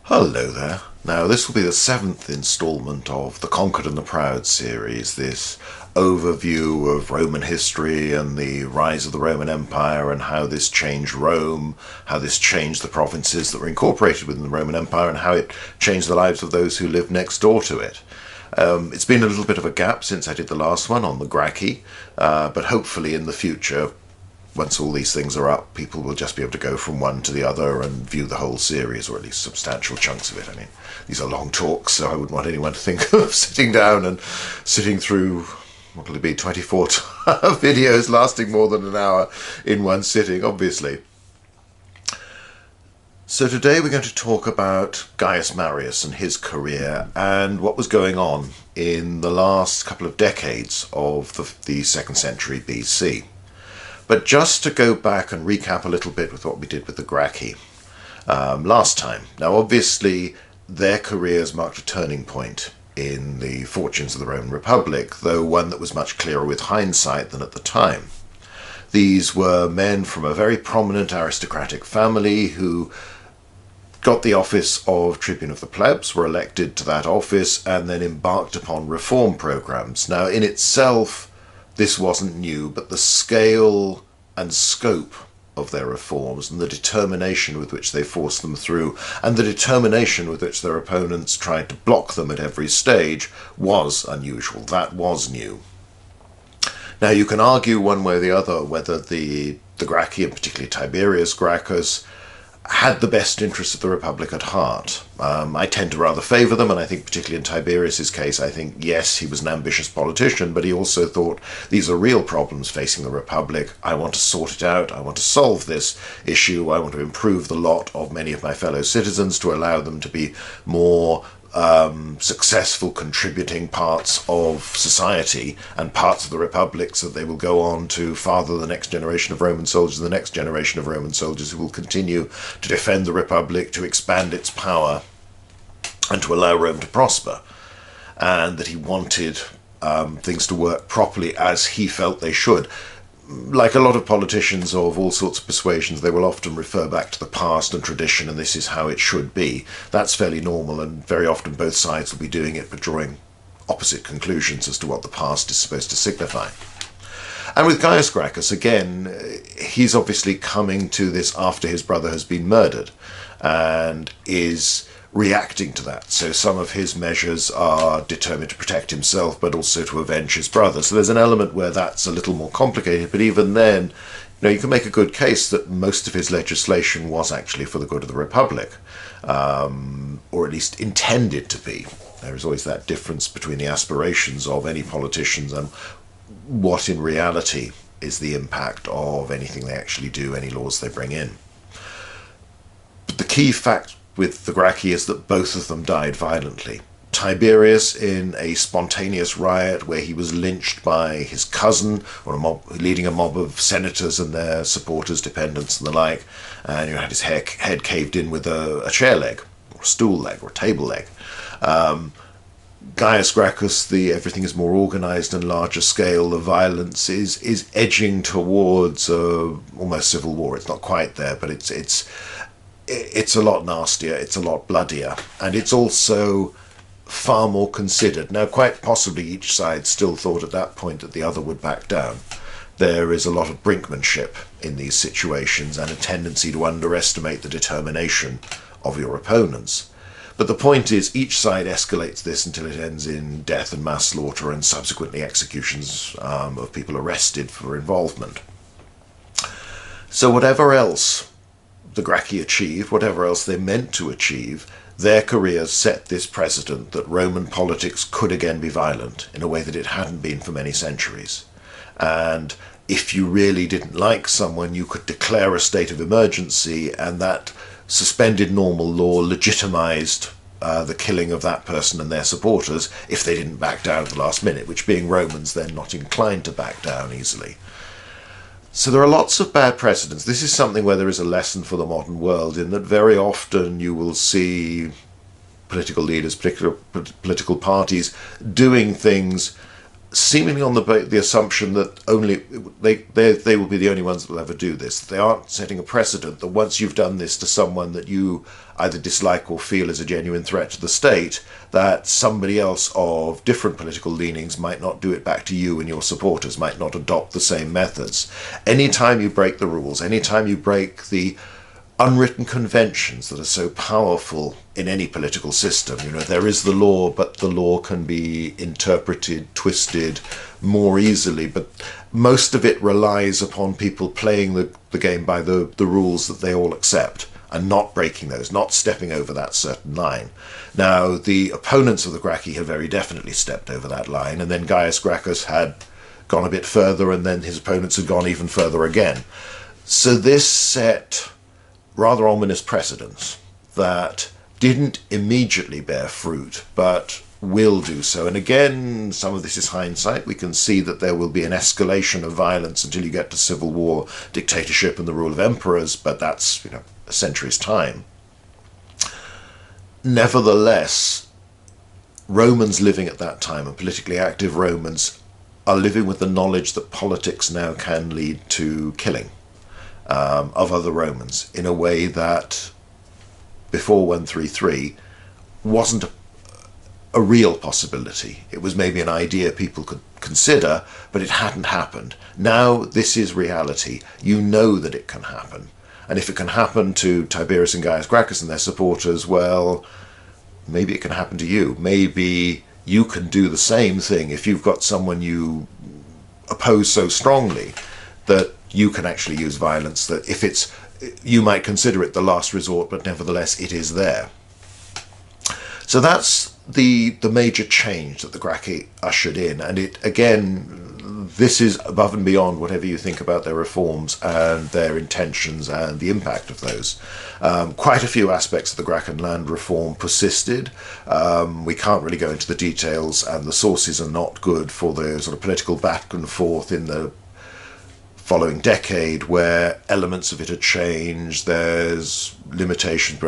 Hello there. Now, this will be the seventh instalment of the Conquered and the Proud series, this overview of Roman history and the rise of the Roman Empire and how this changed Rome, how this changed the provinces that were incorporated within the Roman Empire, and how it changed the lives of those who lived next door to it. It's been a little bit of a gap since I did the last one on the Gracchi, but hopefully in the future, once all these things are up, people will just be able to go from one to the other and view the whole series, or at least substantial chunks of it. I mean, these are long talks, so I wouldn't want anyone to think of sitting down and sitting through, what will it be, 24 videos lasting more than an hour in one sitting, obviously. So today we're going to talk about Caius Marius and his career and what was going on in the last couple of decades of the 2nd century BC. But just to go back and recap a little bit with what we did with the Gracchi last time. Now, obviously, their careers marked a turning point in the fortunes of the Roman Republic, though one that was much clearer with hindsight than at the time. These were men from a very prominent aristocratic family who got the office of tribune of the plebs, were elected to that office, and then embarked upon reform programs. Now, in itself, this wasn't new, but the scale and scope of their reforms and the determination with which they forced them through and the determination with which their opponents tried to block them at every stage was unusual. That was new. Now, you can argue one way or the other whether the Gracchi, and particularly Tiberius Gracchus, had the best interests of the Republic at heart. I tend to rather favour them, and I think particularly in Tiberius's case, I think, yes, he was an ambitious politician, but he also thought, these are real problems facing the Republic. I want to sort it out. I want to solve this issue. I want to improve the lot of many of my fellow citizens to allow them to be more successful contributing parts of society and parts of the Republic, so that they will go on to father the next generation of Roman soldiers, the next generation of Roman soldiers who will continue to defend the Republic, to expand its power, and to allow Rome to prosper. And that he wanted things to work properly as he felt they should. Like a lot of politicians of all sorts of persuasions, they will often refer back to the past and tradition, and this is how it should be. That's fairly normal, and very often both sides will be doing it, but drawing opposite conclusions as to what the past is supposed to signify. And with Caius Gracchus, again, he's obviously coming to this after his brother has been murdered, and is reacting to that. So some of his measures are determined to protect himself, but also to avenge his brother. So there's an element where that's a little more complicated, but even then, you can make a good case that most of his legislation was actually for the good of the Republic, or at least intended to be. There is always that difference between the aspirations of any politicians and what in reality is the impact of anything they actually do, any laws they bring in. But the key fact with the Gracchi is that both of them died violently. Tiberius in a spontaneous riot where he was lynched by his cousin, or a mob, leading a mob of senators and their supporters, dependents and the like, and you had his head caved in with a chair leg, or a stool leg, or a table leg. Caius Gracchus, everything is more organised and larger scale. The violence is edging towards almost civil war. It's not quite there, but it's a lot nastier, it's a lot bloodier, and it's also far more considered. Now, quite possibly each side still thought at that point that the other would back down. There is a lot of brinkmanship in these situations and a tendency to underestimate the determination of your opponents. But the point is, each side escalates this until it ends in death and mass slaughter and subsequently executions of people arrested for involvement. So whatever else the Gracchi achieved, whatever else they meant to achieve, their careers set this precedent that Roman politics could again be violent in a way that it hadn't been for many centuries. And if you really didn't like someone, you could declare a state of emergency, and that suspended normal law legitimized the killing of that person and their supporters if they didn't back down at the last minute, which, being Romans, they're not inclined to back down easily. So there are lots of bad precedents. This is something where there is a lesson for the modern world, in that very often you will see political leaders, particular political parties, doing things seemingly on the assumption that only they will be the only ones that will ever do this. They aren't setting a precedent that once you've done this to someone that you either dislike or feel is a genuine threat to the state, that somebody else of different political leanings might not do it back to you, and your supporters might not adopt the same methods. Anytime you break the rules, anytime you break the unwritten conventions that are so powerful in any political system. There is the law, but the law can be interpreted, twisted more easily. But most of it relies upon people playing the game by the rules that they all accept and not breaking those, not stepping over that certain line. Now, the opponents of the Gracchi had very definitely stepped over that line, and then Caius Gracchus had gone a bit further, and then his opponents had gone even further again. So this set rather ominous precedents that didn't immediately bear fruit, but will do so. And again, some of this is hindsight. We can see that there will be an escalation of violence until you get to civil war, dictatorship, and the rule of emperors, but that's, a century's time. Nevertheless, Romans living at that time, and politically active Romans, are living with the knowledge that politics now can lead to killing of other Romans in a way that before 133 wasn't a real possibility. It was maybe an idea people could consider, but it hadn't happened. Now this is reality. You know that it can happen. And if it can happen to Tiberius and Caius Gracchus and their supporters, well, maybe it can happen to you. Maybe you can do the same thing if you've got someone you oppose so strongly that you can actually use violence, that if you might consider it the last resort, but nevertheless it is there. So that's the major change that the Gracchi ushered in, and it again, this is above and beyond whatever you think about their reforms and their intentions and the impact of those. Quite a few aspects of the Gracchian land reform persisted. We can't really go into the details, and the sources are not good for the sort of political back and forth in the following decade where elements of it had changed, there's limitations,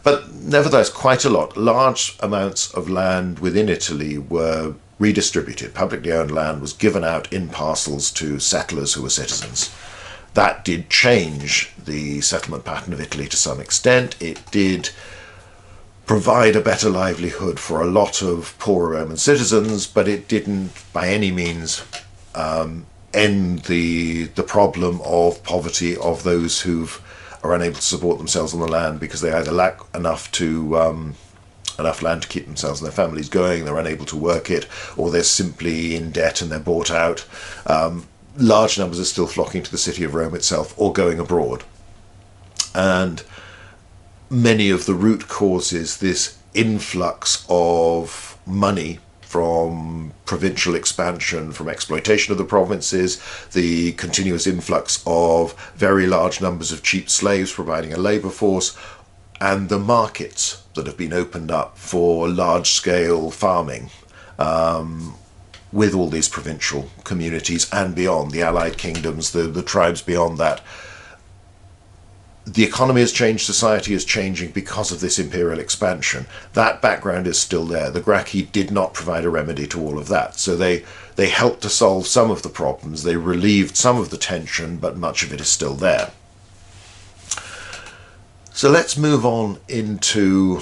but nevertheless quite a lot. Large amounts of land within Italy were redistributed. Publicly owned land was given out in parcels to settlers who were citizens. That did change the settlement pattern of Italy to some extent. It did provide a better livelihood for a lot of poorer Roman citizens, but it didn't by any means end the problem of poverty of those who are unable to support themselves on the land because they either lack enough land to keep themselves and their families going, they're unable to work it, or they're simply in debt and they're bought out. Large numbers are still flocking to the city of Rome itself or going abroad. And many of the root causes, this influx of money from provincial expansion, from exploitation of the provinces, the continuous influx of very large numbers of cheap slaves providing a labour force, and the markets that have been opened up for large-scale farming with all these provincial communities and beyond, the allied kingdoms, the tribes beyond that. The economy has changed, society is changing because of this imperial expansion. That background is still there. The Gracchi did not provide a remedy to all of that. So they helped to solve some of the problems, they relieved some of the tension, but much of it is still there. So let's move on into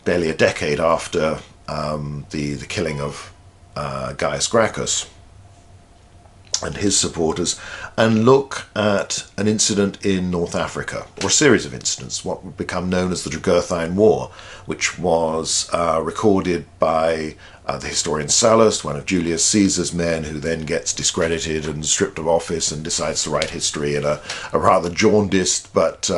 barely a decade after the killing of Caius Gracchus and his supporters, and look at an incident in North Africa, or a series of incidents, what would become known as the Jugurthine War, which was recorded by the historian Sallust, one of Julius Caesar's men, who then gets discredited and stripped of office and decides to write history in a rather jaundiced but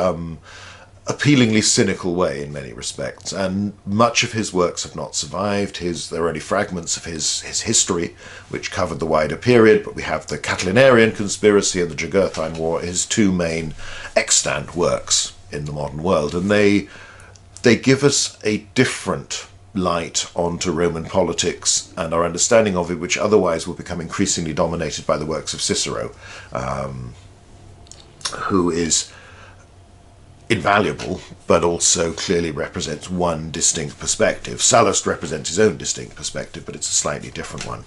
appealingly cynical way in many respects, and much of his works have not survived. There are only fragments of his history which covered the wider period, but we have the Catilinarian conspiracy and the Jugurthine War, his two main extant works in the modern world, and they give us a different light onto Roman politics and our understanding of it, which otherwise will become increasingly dominated by the works of Cicero, who is invaluable, but also clearly represents one distinct perspective. Sallust represents his own distinct perspective, but it's a slightly different one.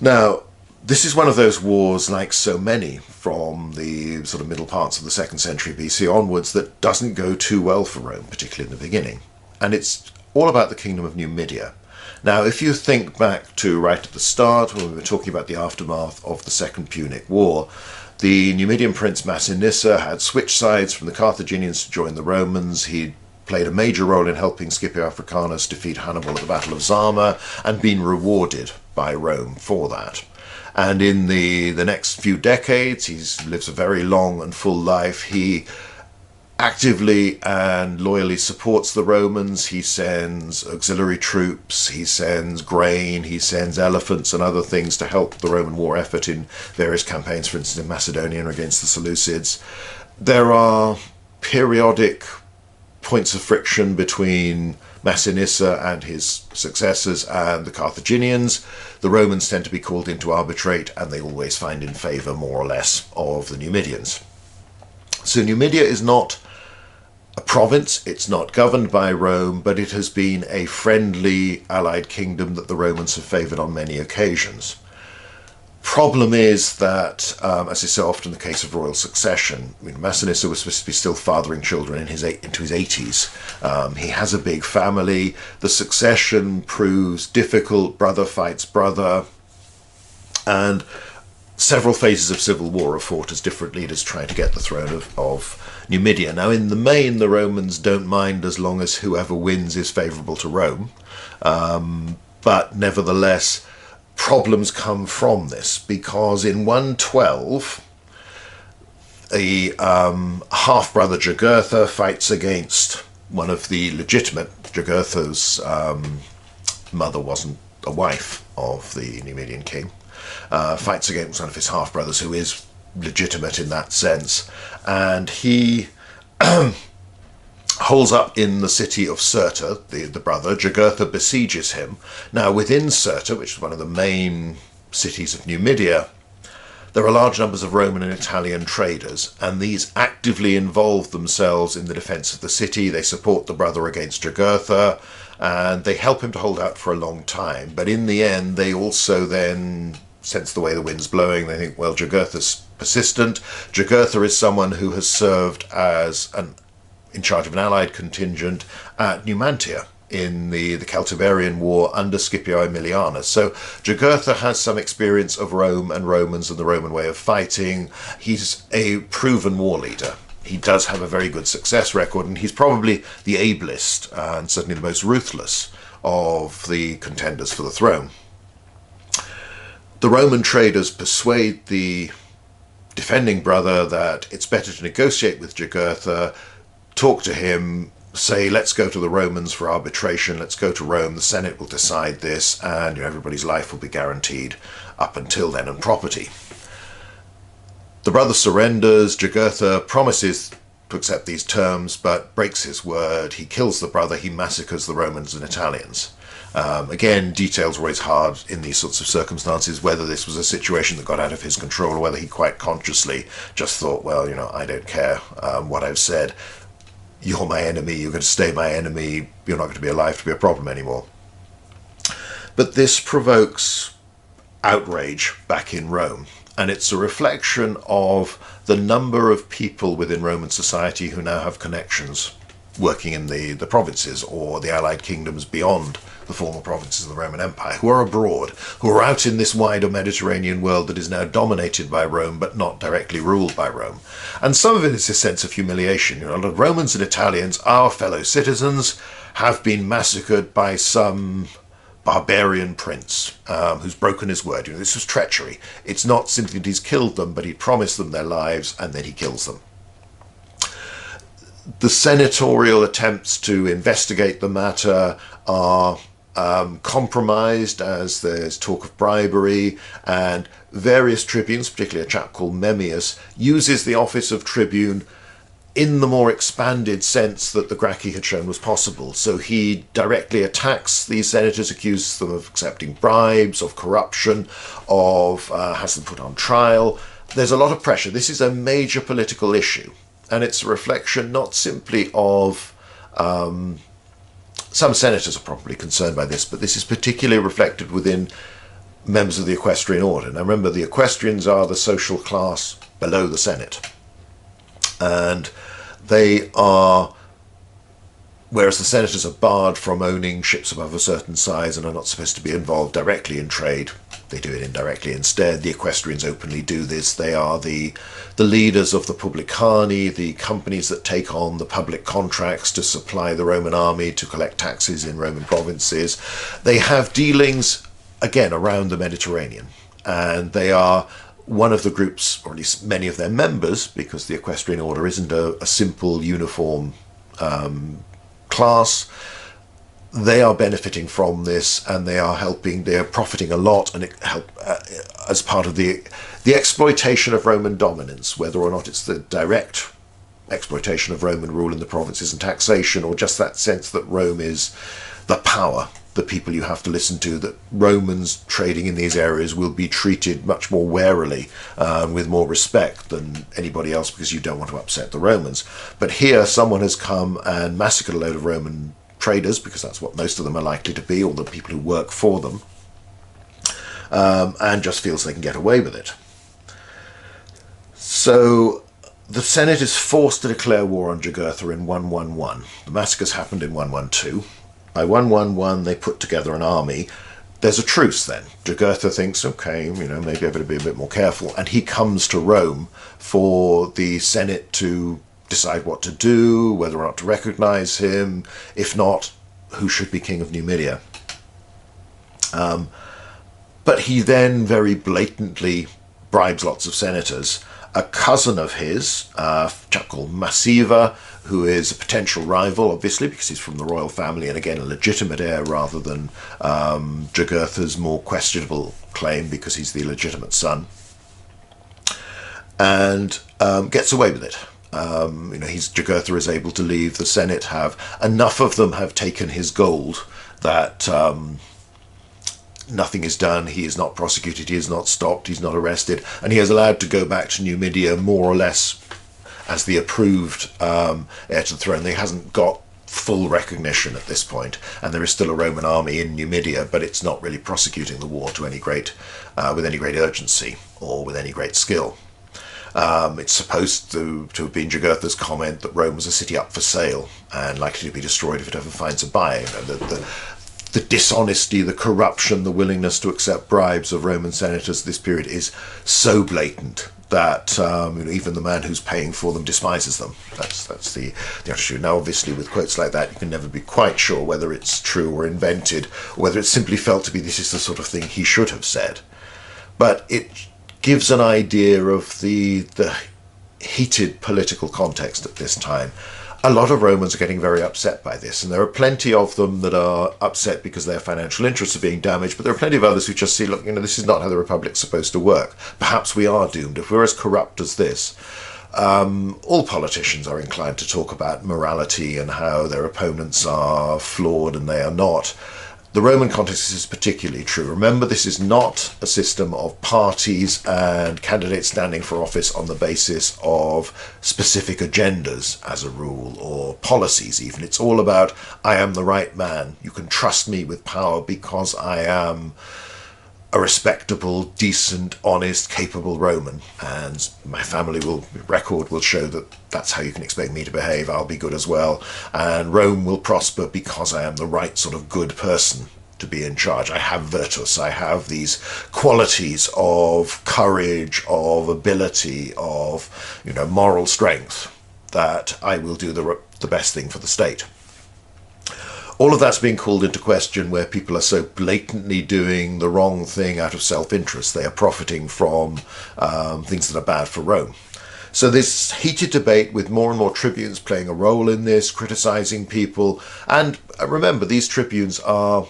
Now, this is one of those wars, like so many from the sort of middle parts of the 2nd century BC onwards, that doesn't go too well for Rome, particularly in the beginning. And it's all about the kingdom of Numidia. Now, if you think back to right at the start, when we were talking about the aftermath of the Second Punic War, the Numidian prince Massinissa had switched sides from the Carthaginians to join the Romans. He played a major role in helping Scipio Africanus defeat Hannibal at the Battle of Zama, and been rewarded by Rome for that. And in the next few decades, he lives a very long and full life. He actively and loyally supports the Romans. He sends auxiliary troops, he sends grain, he sends elephants and other things to help the Roman war effort in various campaigns, for instance in Macedonia against the Seleucids. There are periodic points of friction between Massinissa and his successors and the Carthaginians. The Romans tend to be called in to arbitrate, and they always find in favour, more or less, of the Numidians. So Numidia is not a province, it's not governed by Rome, but it has been a friendly allied kingdom that the Romans have favoured on many occasions. Problem is that, as is so often the case of royal succession, Massinissa was supposed to be still fathering children into his 80s. He has a big family. The succession proves difficult. Brother fights brother. And several phases of civil war are fought as different leaders try to get the throne of Numidia. Now, in the main, the Romans don't mind as long as whoever wins is favourable to Rome. But nevertheless, problems come from this, because in 112 a half-brother Jugurtha fights against one of the legitimate. Jugurtha's mother wasn't a wife of the Numidian king. Fights against one of his half-brothers who is legitimate in that sense, and he holds up in the city of Cirta, the brother. Jugurtha besieges him. Now, within Cirta, which is one of the main cities of Numidia, there are large numbers of Roman and Italian traders, and these actively involve themselves in the defence of the city. They support the brother against Jugurtha, and they help him to hold out for a long time. But in the end, they also then sense the way the wind's blowing. They think, well, Jugurtha's persistent. Jugurtha is someone who has served as in charge of an allied contingent at Numantia in the Celtiberian War under Scipio Aemilianus. So Jugurtha has some experience of Rome and Romans and the Roman way of fighting. He's a proven war leader. He does have a very good success record, and he's probably the ablest and certainly the most ruthless of the contenders for the throne. The Roman traders persuade the defending brother that it's better to negotiate with Jugurtha, talk to him, say, let's go to the Romans for arbitration, let's go to Rome, the Senate will decide this, and everybody's life will be guaranteed up until then, and property. The brother surrenders. Jugurtha promises to accept these terms, but breaks his word. He kills the brother, he massacres the Romans and Italians. Again, details are always hard in these sorts of circumstances, whether this was a situation that got out of his control, or whether he quite consciously just thought, well, I don't care what I've said. You're my enemy, you're going to stay my enemy, you're not going to be alive to be a problem anymore. But this provokes outrage back in Rome, and it's a reflection of the number of people within Roman society who now have connections working in the provinces or the allied kingdoms beyond the former provinces of the Roman Empire, who are abroad, who are out in this wider Mediterranean world that is now dominated by Rome but not directly ruled by Rome. And some of it is a sense of humiliation. The Romans and Italians, our fellow citizens, have been massacred by some barbarian prince who's broken his word. This was treachery. It's not simply that he's killed them, but he promised them their lives and then he kills them. The senatorial attempts to investigate the matter are compromised, as there's talk of bribery, and various tribunes, particularly a chap called Memmius, uses the office of tribune in the more expanded sense that the Gracchi had shown was possible. So he directly attacks these senators, accuses them of accepting bribes, of corruption, has them put on trial. There's a lot of pressure. This is a major political issue, and it's a reflection not simply of some senators are probably concerned by this, but this is particularly reflected within members of the equestrian order. Now remember, the equestrians are the social class below the Senate, and they are, whereas the senators are barred from owning ships above a certain size and are not supposed to be involved directly in trade, they do it indirectly instead. The equestrians openly do this. They are the leaders of the publicani, the companies that take on the public contracts to supply the Roman army, to collect taxes in Roman provinces. They have dealings, again, around the Mediterranean, and they are one of the groups, or at least many of their members, because the equestrian order isn't a simple uniform class. They are benefiting from this, and they are profiting a lot, and as part of the exploitation of Roman dominance, whether or not it's the direct exploitation of Roman rule in the provinces and taxation, or just that sense that Rome is the power, the people you have to listen to, that Romans trading in these areas will be treated much more warily, with more respect than anybody else, because you don't want to upset the Romans. But here someone has come and massacred a load of Roman traders, because that's what most of them are likely to be, or the people who work for them, and just feels they can get away with it. So the Senate is forced to declare war on Jugurtha in 111. The massacres happened in 112. By 111, they put together an army. There's a truce then. Jugurtha thinks, okay, maybe I better be a bit more careful. And he comes to Rome for the Senate to decide what to do, whether or not to recognize him. If not, who should be king of Numidia. But he then very blatantly bribes lots of senators. A cousin of his, a chap called Massiva, who is a potential rival, obviously, because he's from the royal family, and again, a legitimate heir rather than Jugurtha's more questionable claim, because he's the legitimate son, and gets away with it. Jugurtha is able to leave. The Senate enough of them have taken his gold that nothing is done. He is not prosecuted, he is not stopped, he's not arrested, and he is allowed to go back to Numidia more or less as the approved heir to the throne. He hasn't got full recognition at this point, and there is still a Roman army in Numidia, but it's not really prosecuting the war with any great urgency or with any great skill. It's supposed to have been Jugurtha's comment that Rome was a city up for sale and likely to be destroyed if it ever finds a buyer. The dishonesty, the corruption, the willingness to accept bribes of Roman senators this period is so blatant that even the man who's paying for them despises them. That's the attitude. Now, obviously, with quotes like that, you can never be quite sure whether it's true or invented, or whether it's simply felt to be this is the sort of thing he should have said. But it gives an idea of the heated political context at this time. A lot of Romans are getting very upset by this, and there are plenty of them that are upset because their financial interests are being damaged, but there are plenty of others who just see, look, this is not how the Republic's supposed to work. Perhaps we are doomed. If we're as corrupt as this, all politicians are inclined to talk about morality and how their opponents are flawed and they are not. The Roman context is particularly true. Remember, this is not a system of parties and candidates standing for office on the basis of specific agendas, as a rule, or policies even. It's all about, I am the right man. You can trust me with power because I am a respectable, decent, honest, capable Roman, and my family record will show that that's how you can expect me to behave. I'll be good as well, and Rome will prosper because I am the right sort of good person to be in charge. I have virtus, I have these qualities of courage, of ability, of moral strength, that I will do the best thing for the state. All of that's being called into question where people are so blatantly doing the wrong thing out of self-interest. They are profiting from things that are bad for Rome. So this heated debate with more and more tribunes playing a role in this, criticizing people. And remember, these tribunes are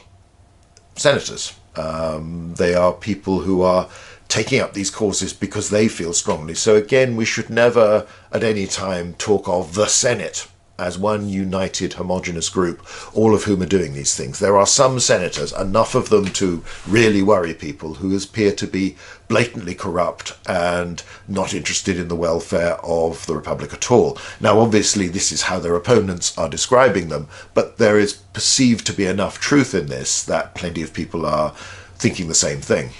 senators. They are people who are taking up these causes because they feel strongly. So again, we should never at any time talk of the Senate as one united, homogeneous group, all of whom are doing these things. There are some senators, enough of them to really worry people, who appear to be blatantly corrupt and not interested in the welfare of the Republic at all. Now, obviously, this is how their opponents are describing them, but there is perceived to be enough truth in this that plenty of people are thinking the same thing.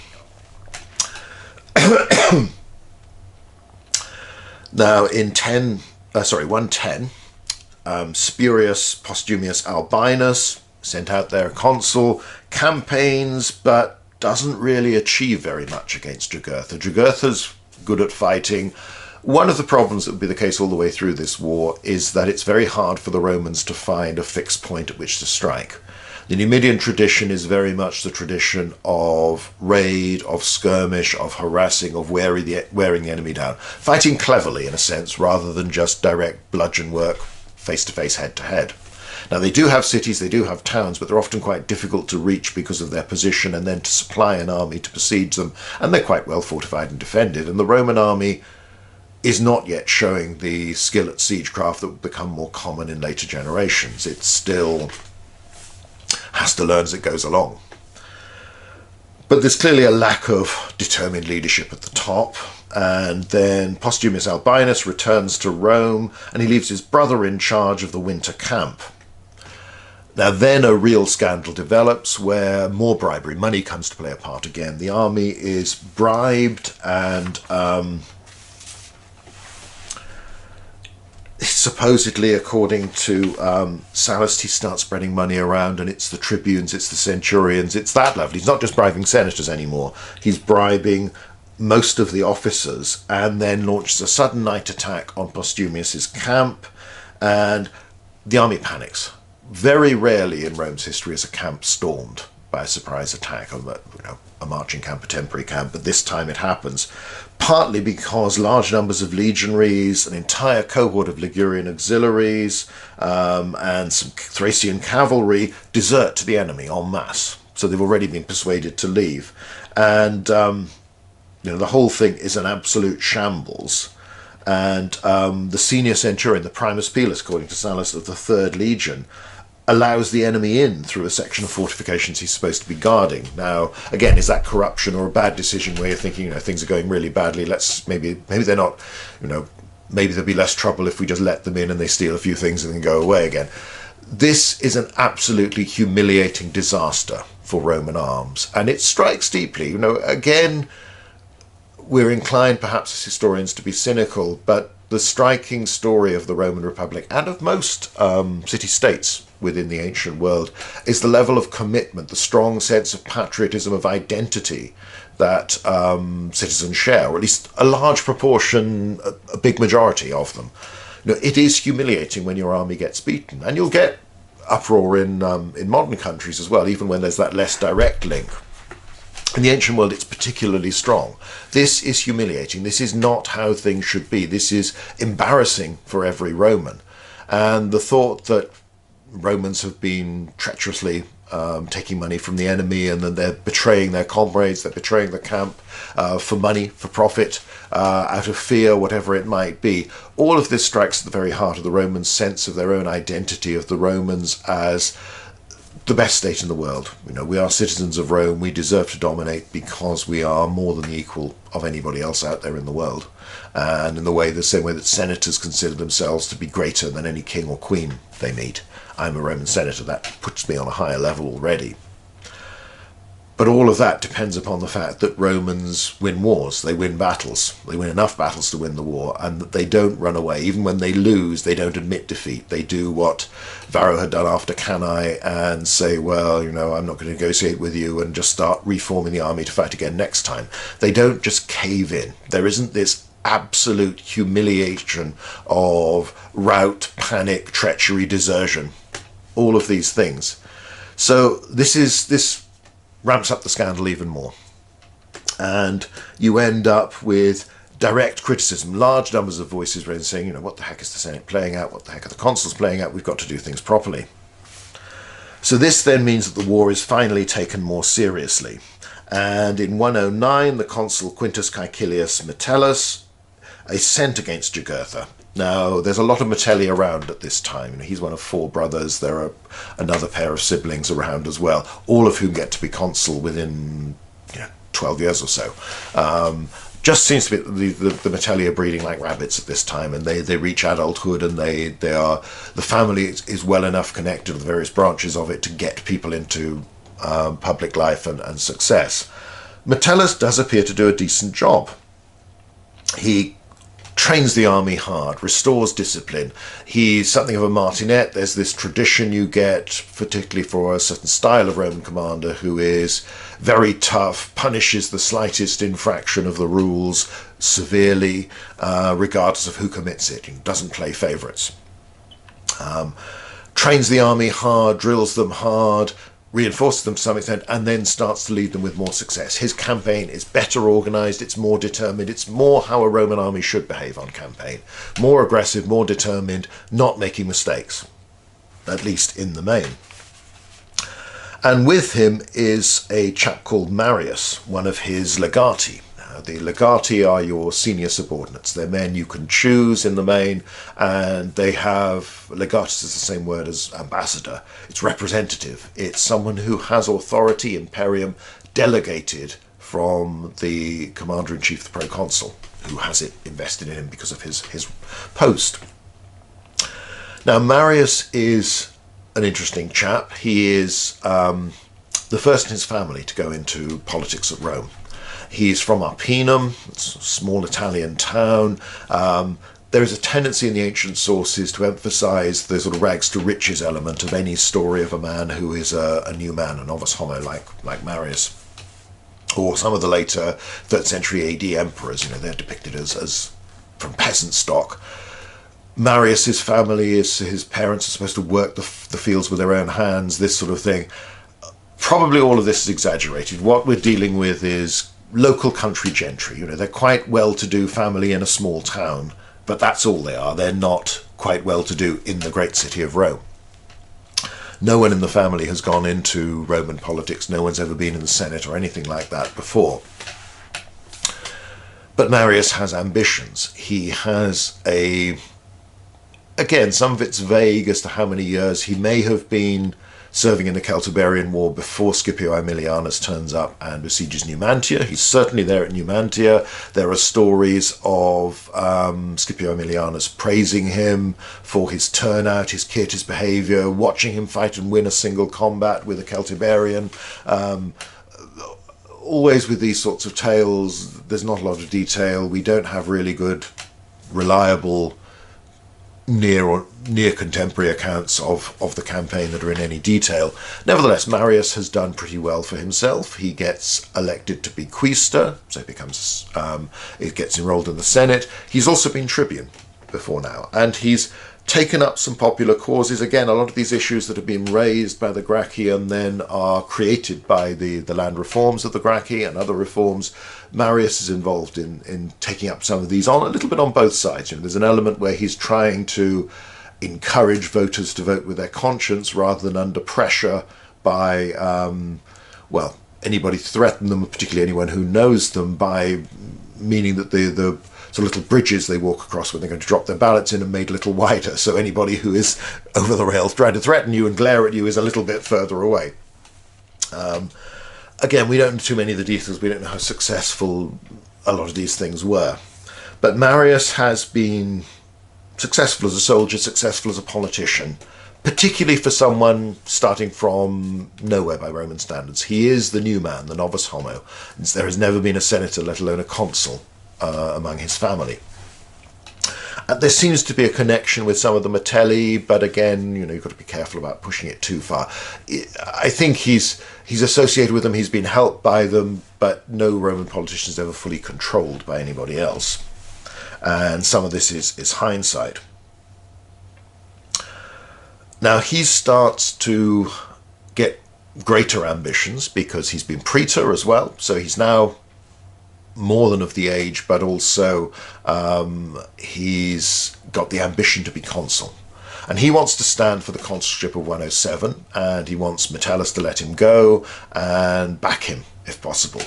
Now, in 110, Spurius Postumius Albinus sent out their consul, campaigns, but doesn't really achieve very much against Jugurtha. Jugurtha's good at fighting. One of the problems that would be the case all the way through this war is that it's very hard for the Romans to find a fixed point at which to strike. The Numidian tradition is very much the tradition of raid, of skirmish, of harassing, of wearing the enemy down. Fighting cleverly, in a sense, rather than just direct bludgeon work, face-to-face, head-to-head. Now, they do have cities, they do have towns, but they're often quite difficult to reach because of their position, and then to supply an army to besiege them, and they're quite well fortified and defended. And the Roman army is not yet showing the skill at siegecraft that would become more common in later generations. It still has to learn as it goes along. But there's clearly a lack of determined leadership at the top, and then Postumius Albinus returns to Rome, and he leaves his brother in charge of the winter camp. Now then a real scandal develops where more bribery, money comes to play a part again. The army is bribed, and supposedly, according to Sallust, he starts spreading money around, and it's the tribunes, it's the centurions, it's that level. He's not just bribing senators anymore. He's bribing most of the officers, and then launches a sudden night attack on Postumius's camp, and the army panics. Very rarely in Rome's history is a camp stormed by a surprise attack, a marching camp, a temporary camp, but this time it happens, partly because large numbers of legionaries, an entire cohort of Ligurian auxiliaries, and some Thracian cavalry desert to the enemy en masse. So they've already been persuaded to leave. And the whole thing is an absolute shambles. And the senior centurion, the primus pilus, according to Sallust, of the 3rd Legion, allows the enemy in through a section of fortifications he's supposed to be guarding. Now, again, is that corruption or a bad decision where you're thinking, things are going really badly, maybe they're not, maybe there'll be less trouble if we just let them in and they steal a few things and then go away again. This is an absolutely humiliating disaster for Roman arms, and it strikes deeply. Again, we're inclined perhaps as historians to be cynical, but the striking story of the Roman Republic and of most city-states within the ancient world is the level of commitment, the strong sense of patriotism, of identity that citizens share, or at least a large proportion, a big majority of them. It is humiliating when your army gets beaten, and you'll get uproar in modern countries as well, even when there's that less direct link. In the ancient world, it's particularly strong. This is humiliating. This is not how things should be. This is embarrassing for every Roman. And the thought that Romans have been treacherously taking money from the enemy, and then they're betraying their comrades, they're betraying the camp for money, for profit, out of fear, whatever it might be. All of this strikes at the very heart of the Romans' sense of their own identity, of the Romans as the best state in the world. We are citizens of Rome. We deserve to dominate because we are more than the equal of anybody else out there in the world. And in the same way that senators consider themselves to be greater than any king or queen they meet. I'm a Roman senator. That puts me on a higher level already. But all of that depends upon the fact that Romans win wars. They win battles. They win enough battles to win the war, and that they don't run away. Even when they lose, they don't admit defeat. They do what Varro had done after Cannae and say, well, I'm not going to negotiate with you, and just start reforming the army to fight again next time. They don't just cave in. There isn't this absolute humiliation of rout, panic, treachery, desertion. All of these things. So this ramps up the scandal even more. And you end up with direct criticism, large numbers of voices raised saying, what the heck is the Senate playing out? What the heck are the consuls playing out? We've got to do things properly. So this then means that the war is finally taken more seriously. And in 109, the consul Quintus Caecilius Metellus is sent against Jugurtha. Now, there's a lot of Metelli around at this time. He's one of 4 brothers. There are another pair of siblings around as well, all of whom get to be consul within 12 years or so. Just seems to be the Metelli are breeding like rabbits at this time, and they reach adulthood, and the family is well enough connected to the various branches of it to get people into public life and success. Metellus does appear to do a decent job. He trains the army hard, restores discipline. He's something of a martinet. There's this tradition you get, particularly for a certain style of Roman commander, who is very tough, punishes the slightest infraction of the rules severely, regardless of who commits it, and doesn't play favourites. Trains the army hard, drills them hard, reinforces them to some extent, and then starts to lead them with more success. His campaign is better organised, it's more determined, it's more how a Roman army should behave on campaign. More aggressive, more determined, not making mistakes, at least in the main. And with him is a chap called Marius, one of his legati. The legati are your senior subordinates. They're men you can choose in the main, and they have, legatus is the same word as ambassador. It's representative. It's someone who has authority, imperium, delegated from the commander-in-chief, the proconsul, who has it invested in him because of his post. Now, Marius is an interesting chap. He is the first in his family to go into politics at Rome. He's from Arpinum, it's a small Italian town. There is a tendency in the ancient sources to emphasise the sort of rags to riches element of any story of a man who is a new man, a novus homo, like Marius. Or some of the later 3rd century AD emperors, they're depicted as from peasant stock. Marius's family, his parents are supposed to work the fields with their own hands, this sort of thing. Probably all of this is exaggerated. What we're dealing with is local country gentry. They're quite well-to-do family in a small town, but that's all they are. They're not quite well-to-do in the great city of Rome. No one in the family has gone into Roman politics. No one's ever been in the Senate or anything like that before. But Marius has ambitions. He has again, some of it's vague as to how many years. He may have been serving in the Celtiberian War before Scipio Aemilianus turns up and besieges Numantia. He's certainly there at Numantia. There are stories of Scipio Aemilianus praising him for his turnout, his kit, his behaviour, watching him fight and win a single combat with a Celtiberian. Always with these sorts of tales, there's not a lot of detail. We don't have really good, reliable near contemporary accounts of the campaign that are in any detail. Nevertheless, Marius has done pretty well for himself. He gets elected to be quaestor, so he gets enrolled in the Senate. He's also been tribune before now, and he's taken up some popular causes. Again, a lot of these issues that have been raised by the Gracchi and then are created by the land reforms of the Gracchi and other reforms. Marius is involved in taking up some of these on a little bit on both sides. There's an element where he's trying to encourage voters to vote with their conscience rather than under pressure by, anybody threaten them, particularly anyone who knows them, by meaning that the sort of little bridges they walk across when they're going to drop their ballots in are made a little wider, so anybody who is over the rails trying to threaten you and glare at you is a little bit further away. Again, we don't know too many of the details. We don't know how successful a lot of these things were. But Marius has been successful as a soldier, successful as a politician, particularly for someone starting from nowhere by Roman standards. He is the new man, the novus homo. There has never been a senator, let alone a consul, among his family. And there seems to be a connection with some of the Metelli, but again, you've got to be careful about pushing it too far. I think he's associated with them, he's been helped by them, but no Roman politician is ever fully controlled by anybody else. And some of this is hindsight. Now he starts to get greater ambitions because he's been praetor as well, so he's now more than of the age, but also he's got the ambition to be consul. And he wants to stand for the consulship of 107, and he wants Metellus to let him go and back him, if possible.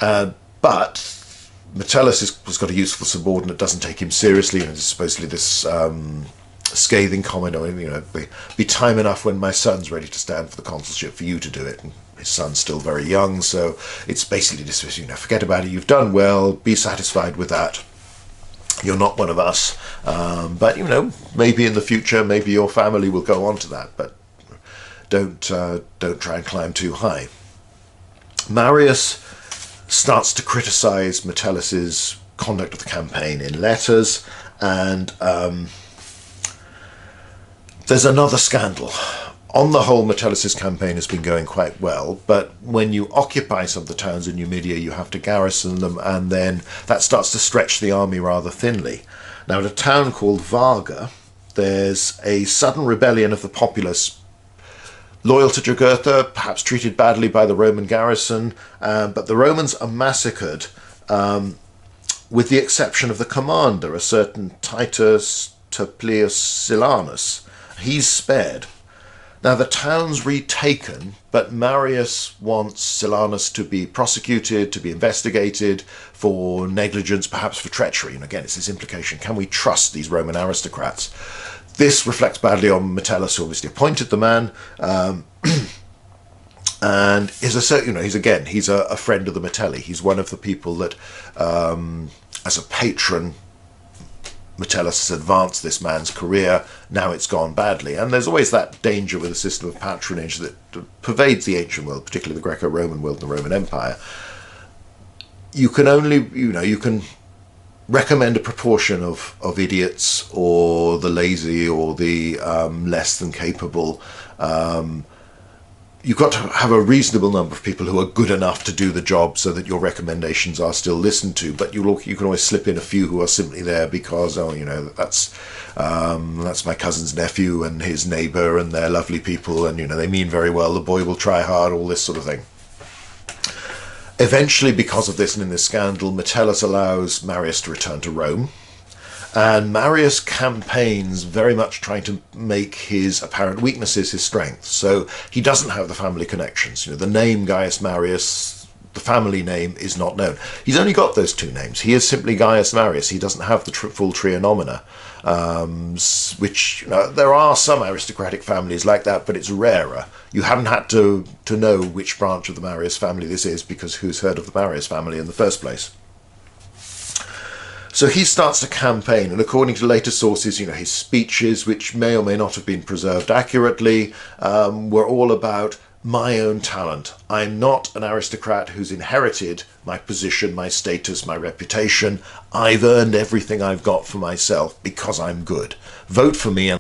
But Metellus has got a useful subordinate, doesn't take him seriously, and there's supposedly this scathing comment on, be time enough when my son's ready to stand for the consulship for you to do it. And his son's still very young, so it's basically dismissed, forget about it, you've done well, be satisfied with that. You're not one of us, but maybe in the future, maybe your family will go on to that, but don't try and climb too high. Marius starts to criticize Metellus's conduct of the campaign in letters, and there's another scandal. On the whole, Metellus's campaign has been going quite well, but when you occupy some of the towns in Numidia, you have to garrison them, and then that starts to stretch the army rather thinly. Now, at a town called Varga, there's a sudden rebellion of the populace, loyal to Jugurtha, perhaps treated badly by the Roman garrison, but the Romans are massacred, with the exception of the commander, a certain Titus Turplius Silanus. He's spared. Now, the town's retaken, but Marius wants Silanus to be prosecuted, to be investigated for negligence, perhaps for treachery. And again, it's this implication, can we trust these Roman aristocrats? This reflects badly on Metellus, who obviously appointed the man, and he's a friend of the Metelli. He's one of the people that, as a patron, Metellus has advanced this man's career. Now it's gone badly, and there's always that danger with a system of patronage that pervades the ancient world, particularly the Greco-Roman world and the Roman Empire. You can only, you can recommend a proportion of idiots or the lazy or the less than capable. You've got to have a reasonable number of people who are good enough to do the job so that your recommendations are still listened to, but you can always slip in a few who are simply there because, that's my cousin's nephew and his neighbour and they're lovely people and, they mean very well, the boy will try hard, all this sort of thing. Eventually, because of this and in this scandal, Metellus allows Marius to return to Rome. And Marius campaigns very much trying to make his apparent weaknesses his strengths. So he doesn't have the family connections. The name Caius Marius, the family name, is not known. He's only got those two names. He is simply Caius Marius. He doesn't have the full trianomina, which there are some aristocratic families like that, but it's rarer. You haven't had to know which branch of the Marius family this is, because who's heard of the Marius family in the first place? So he starts to campaign, and according to later sources, his speeches, which may or may not have been preserved accurately, were all about my own talent. I'm not an aristocrat who's inherited my position, my status, my reputation. I've earned everything I've got for myself because I'm good. Vote for me.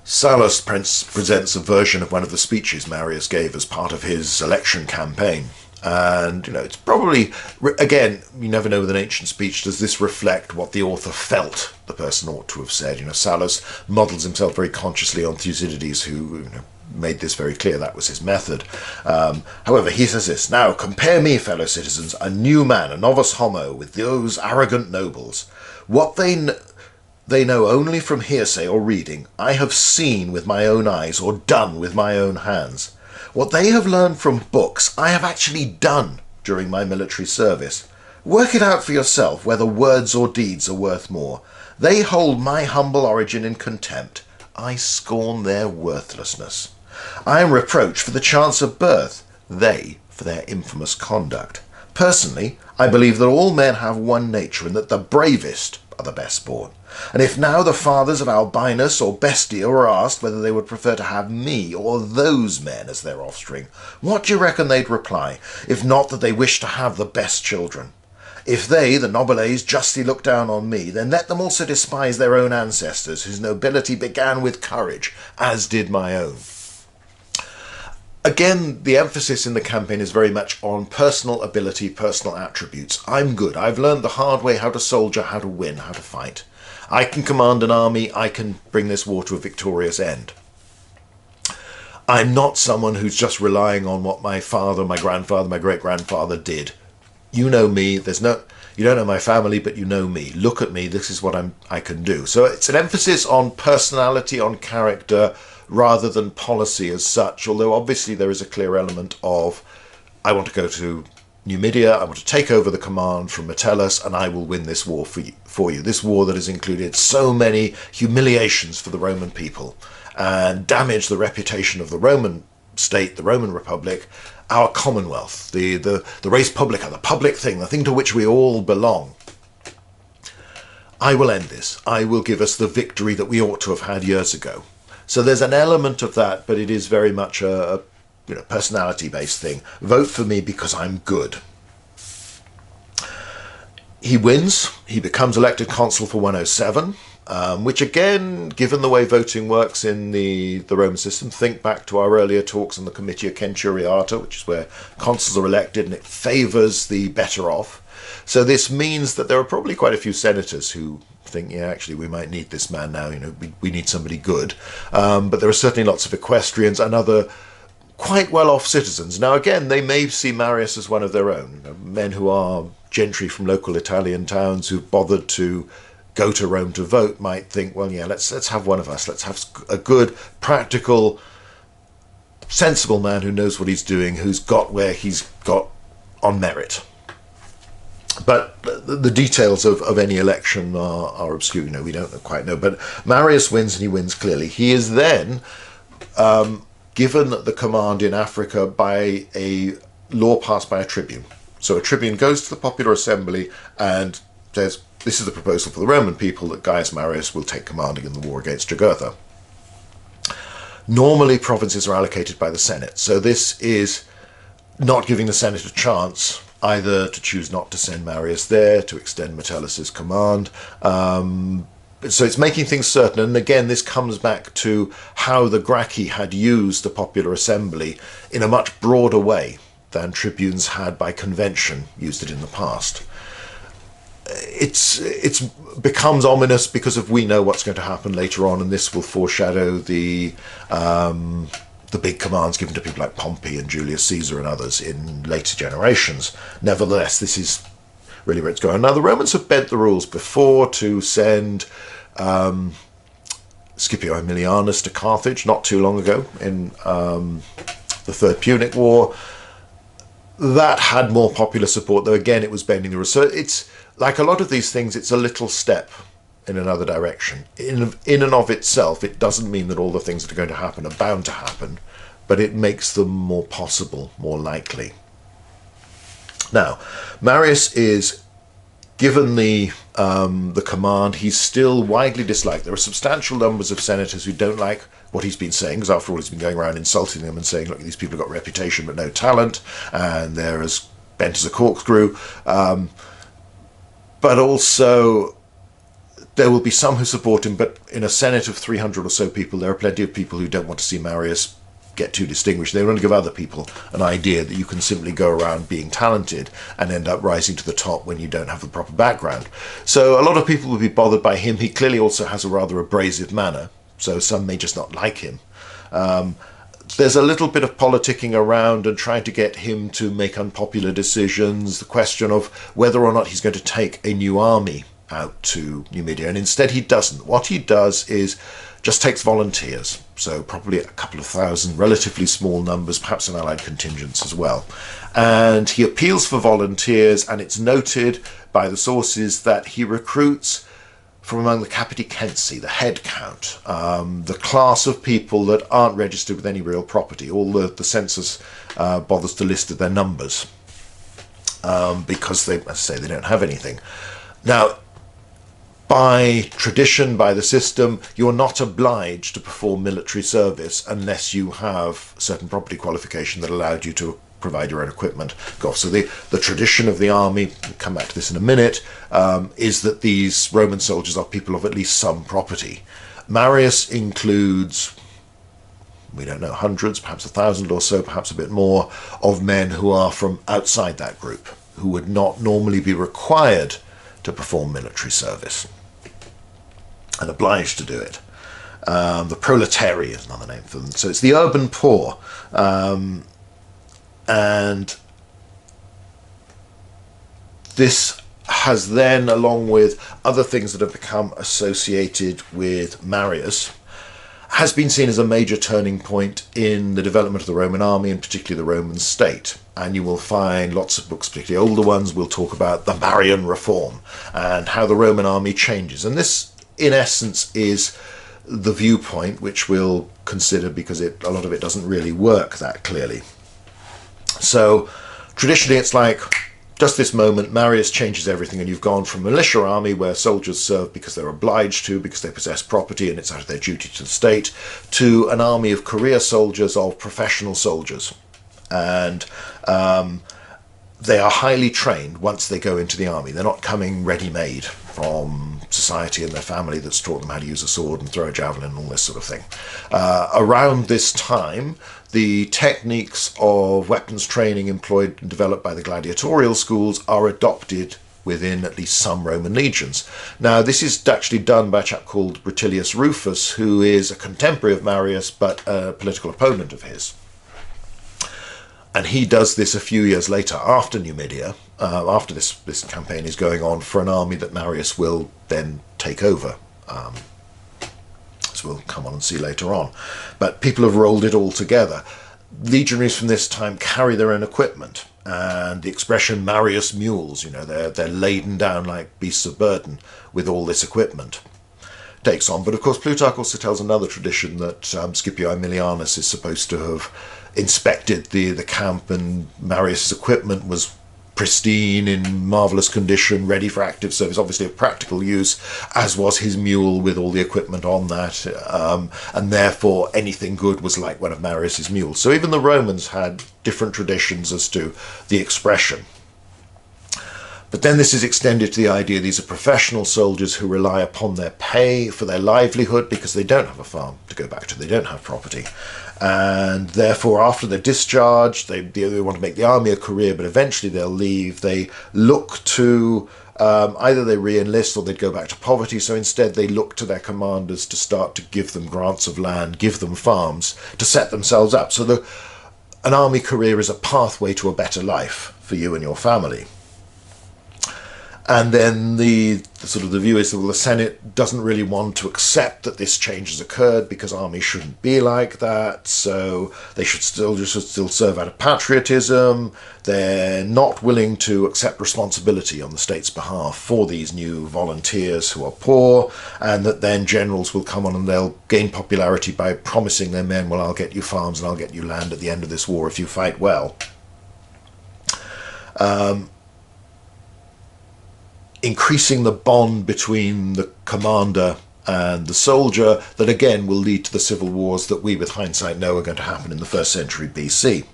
Sallust presents a version of one of the speeches Marius gave as part of his election campaign. And, it's probably, again, you never know with an ancient speech, does this reflect what the author felt the person ought to have said? Sallust models himself very consciously on Thucydides, who made this very clear. That was his method. However, he says this: now compare me, fellow citizens, a new man, a novus homo, with those arrogant nobles. What they know only from hearsay or reading, I have seen with my own eyes or done with my own hands. What they have learned from books, I have actually done during my military service. Work it out for yourself whether words or deeds are worth more. They hold my humble origin in contempt. I scorn their worthlessness. I am reproached for the chance of birth, they for their infamous conduct. Personally, I believe that all men have one nature, and that the bravest are the best born. And if now the fathers of Albinus or Bestia were asked whether they would prefer to have me or those men as their offspring, what do you reckon they'd reply, if not that they wish to have the best children? If they, the nobiles, justly look down on me, then let them also despise their own ancestors, whose nobility began with courage, as did my own. Again, the emphasis in the campaign is very much on personal ability, personal attributes. I'm good. I've learned the hard way how to soldier, how to win, how to fight. I can command an army. I can bring this war to a victorious end. I'm not someone who's just relying on what my father, my grandfather, my great-grandfather did. You know me. You don't know my family, but you know me. Look at me. This is what I can do. So it's an emphasis on personality, on character, rather than policy as such, although obviously there is a clear element of, I want to go to Numidia, I want to take over the command from Metellus, and I will win this war for you. This war that has included so many humiliations for the Roman people and damaged the reputation of the Roman state, the Roman Republic, our commonwealth, the res publica, the public thing, the thing to which we all belong. I will end this. I will give us the victory that we ought to have had years ago. So there's an element of that, but it is very much a personality-based thing. Vote for me because I'm good. He wins. He becomes elected consul for 107, which again, given the way voting works in the Roman system, think back to our earlier talks on the Comitia Centuriata, which is where consuls are elected, and it favours the better off. So this means that there are probably quite a few senators who think, yeah, actually, we might need this man now. We need somebody good. But there are certainly lots of equestrians and other quite well-off citizens. Now, again, they may see Marius as one of their own, men who are gentry from local Italian towns who've bothered to go to Rome to vote might think, well, yeah, let's have one of us. Let's have a good, practical, sensible man who knows what he's doing, who's got where he's got on merit. But the details of any election are obscure. We don't quite know. But Marius wins, and he wins clearly. He is then given the command in Africa by a law passed by a tribune. So a tribune goes to the popular assembly and says, this is the proposal for the Roman people that Caius Marius will take commanding in the war against Jugurtha. Normally provinces are allocated by the Senate, so this is not giving the Senate a chance either to choose not to send Marius there, to extend Metellus's command. So it's making things certain, and again this comes back to how the Gracchi had used the popular assembly in a much broader way than tribunes had by convention used it in the past. It's becomes ominous because we know what's going to happen later on, and this will foreshadow the big commands given to people like Pompey and Julius Caesar and others in later generations. Nevertheless, this is really where it's going. Now, the Romans have bent the rules before to send Scipio Aemilianus to Carthage not too long ago in the Third Punic War. That had more popular support, though again it was bending the rules. So it's like a lot of these things, it's a little step in another direction. In and of itself, it doesn't mean that all the things that are going to happen are bound to happen, but it makes them more possible, more likely. Now, Marius is given the command. He's still widely disliked. There are substantial numbers of senators who don't like what he's been saying, because after all he's been going around insulting them and saying, look, these people have got reputation but no talent, and they're as bent as a corkscrew. But also there will be some who support him, but in a Senate of 300 or so people, there are plenty of people who don't want to see Marius get too distinguished. They want to give other people an idea that you can simply go around being talented and end up rising to the top when you don't have the proper background. So a lot of people will be bothered by him. He clearly also has a rather abrasive manner, so some may just not like him. There's a little bit of politicking around and trying to get him to make unpopular decisions, the question of whether or not he's going to take a new army out to Numidia, and instead he doesn't. What he does is just takes volunteers, so probably a couple of thousand, relatively small numbers, perhaps an allied contingents as well. And he appeals for volunteers, and it's noted by the sources that he recruits from among the Capiticensi, the head count, the class of people that aren't registered with any real property. All the census bothers to list their numbers because they, as I say, they don't have anything. Now, by tradition, by the system, you're not obliged to perform military service unless you have certain property qualification that allowed you to provide your own equipment. So the tradition of the army, we'll come back to this in a minute, is that these Roman soldiers are people of at least some property. Marius includes, we don't know, hundreds, perhaps 1,000 or so, perhaps a bit more, of men who are from outside that group, who would not normally be required to perform military service and obliged to do it. The proletaires is another name for them. So it's the urban poor. And this has then, along with other things that have become associated with Marius, has been seen as a major turning point in the development of the Roman army, and particularly the Roman state. And you will find lots of books, particularly older ones, will talk about the Marian Reform and how the Roman army changes. And this, in essence, is the viewpoint which we'll consider, because a lot of it doesn't really work that clearly. So traditionally it's like, just this moment, Marius changes everything, and you've gone from a militia army where soldiers serve because they're obliged to, because they possess property and it's out of their duty to the state, to an army of career soldiers, of professional soldiers. And they are highly trained once they go into the army. They're not coming ready-made from society and their family that's taught them how to use a sword and throw a javelin and all this sort of thing. Around this time, the techniques of weapons training employed and developed by the gladiatorial schools are adopted within at least some Roman legions. Now, this is actually done by a chap called Rutilius Rufus, who is a contemporary of Marius, but a political opponent of his. And he does this a few years later, after Numidia, after this campaign is going on, for an army that Marius will then take over. As we'll come on and see later on. But people have rolled it all together. Legionaries from this time carry their own equipment. And the expression Marius mules, they're laden down like beasts of burden with all this equipment, takes on. But of course, Plutarch also tells another tradition that Scipio Aemilianus is supposed to have inspected the camp, and Marius's equipment was pristine, in marvellous condition, ready for active service, obviously of practical use, as was his mule with all the equipment on that, and therefore anything good was like one of Marius's mules. So even the Romans had different traditions as to the expression. But then this is extended to the idea these are professional soldiers who rely upon their pay for their livelihood because they don't have a farm to go back to, they don't have property. And therefore, after they're discharged, they want to make the army a career, but eventually they'll leave. They look to, either they re-enlist or they'd go back to poverty, so instead they look to their commanders to start to give them grants of land, give them farms, to set themselves up. So an army career is a pathway to a better life for you and your family. And then the view is that, well, the Senate doesn't really want to accept that this change has occurred because armies shouldn't be like that, so they should still serve out of patriotism. They're not willing to accept responsibility on the state's behalf for these new volunteers who are poor, and that then generals will come on and they'll gain popularity by promising their men, well, I'll get you farms and I'll get you land at the end of this war if you fight well. Increasing the bond between the commander and the soldier, that again will lead to the civil wars that we with hindsight know are going to happen in the 1st century BC.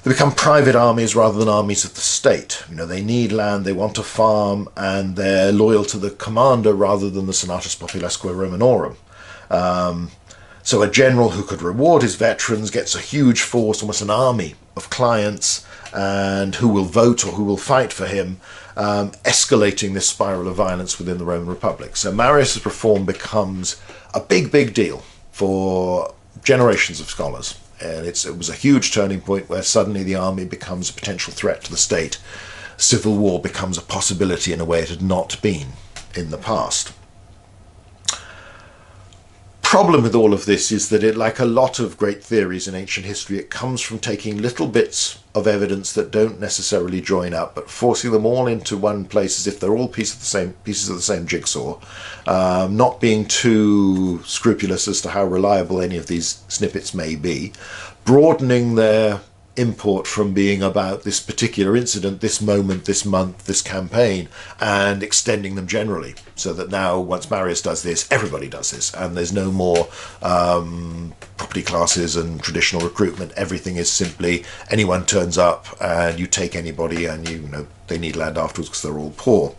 They become private armies rather than armies of the state. They need land, they want a farm, and they're loyal to the commander rather than the Senatus Populesque Romanorum. So a general who could reward his veterans gets a huge force, almost an army of clients, and who will vote or who will fight for him, escalating this spiral of violence within the Roman Republic. So Marius's reform becomes a big, big deal for generations of scholars. And it was a huge turning point where suddenly the army becomes a potential threat to the state. Civil war becomes a possibility in a way it had not been in the past. Problem with all of this is that like a lot of great theories in ancient history, it comes from taking little bits of evidence that don't necessarily join up, but forcing them all into one place as if they're all pieces of the same jigsaw, not being too scrupulous as to how reliable any of these snippets may be, broadening their import from being about this particular incident, this moment, this month, this campaign, and extending them generally, so that now once Marius does this, everybody does this, and there's no more property classes and traditional recruitment. Everything is simply anyone turns up and you take anybody, and they need land afterwards because they're all poor.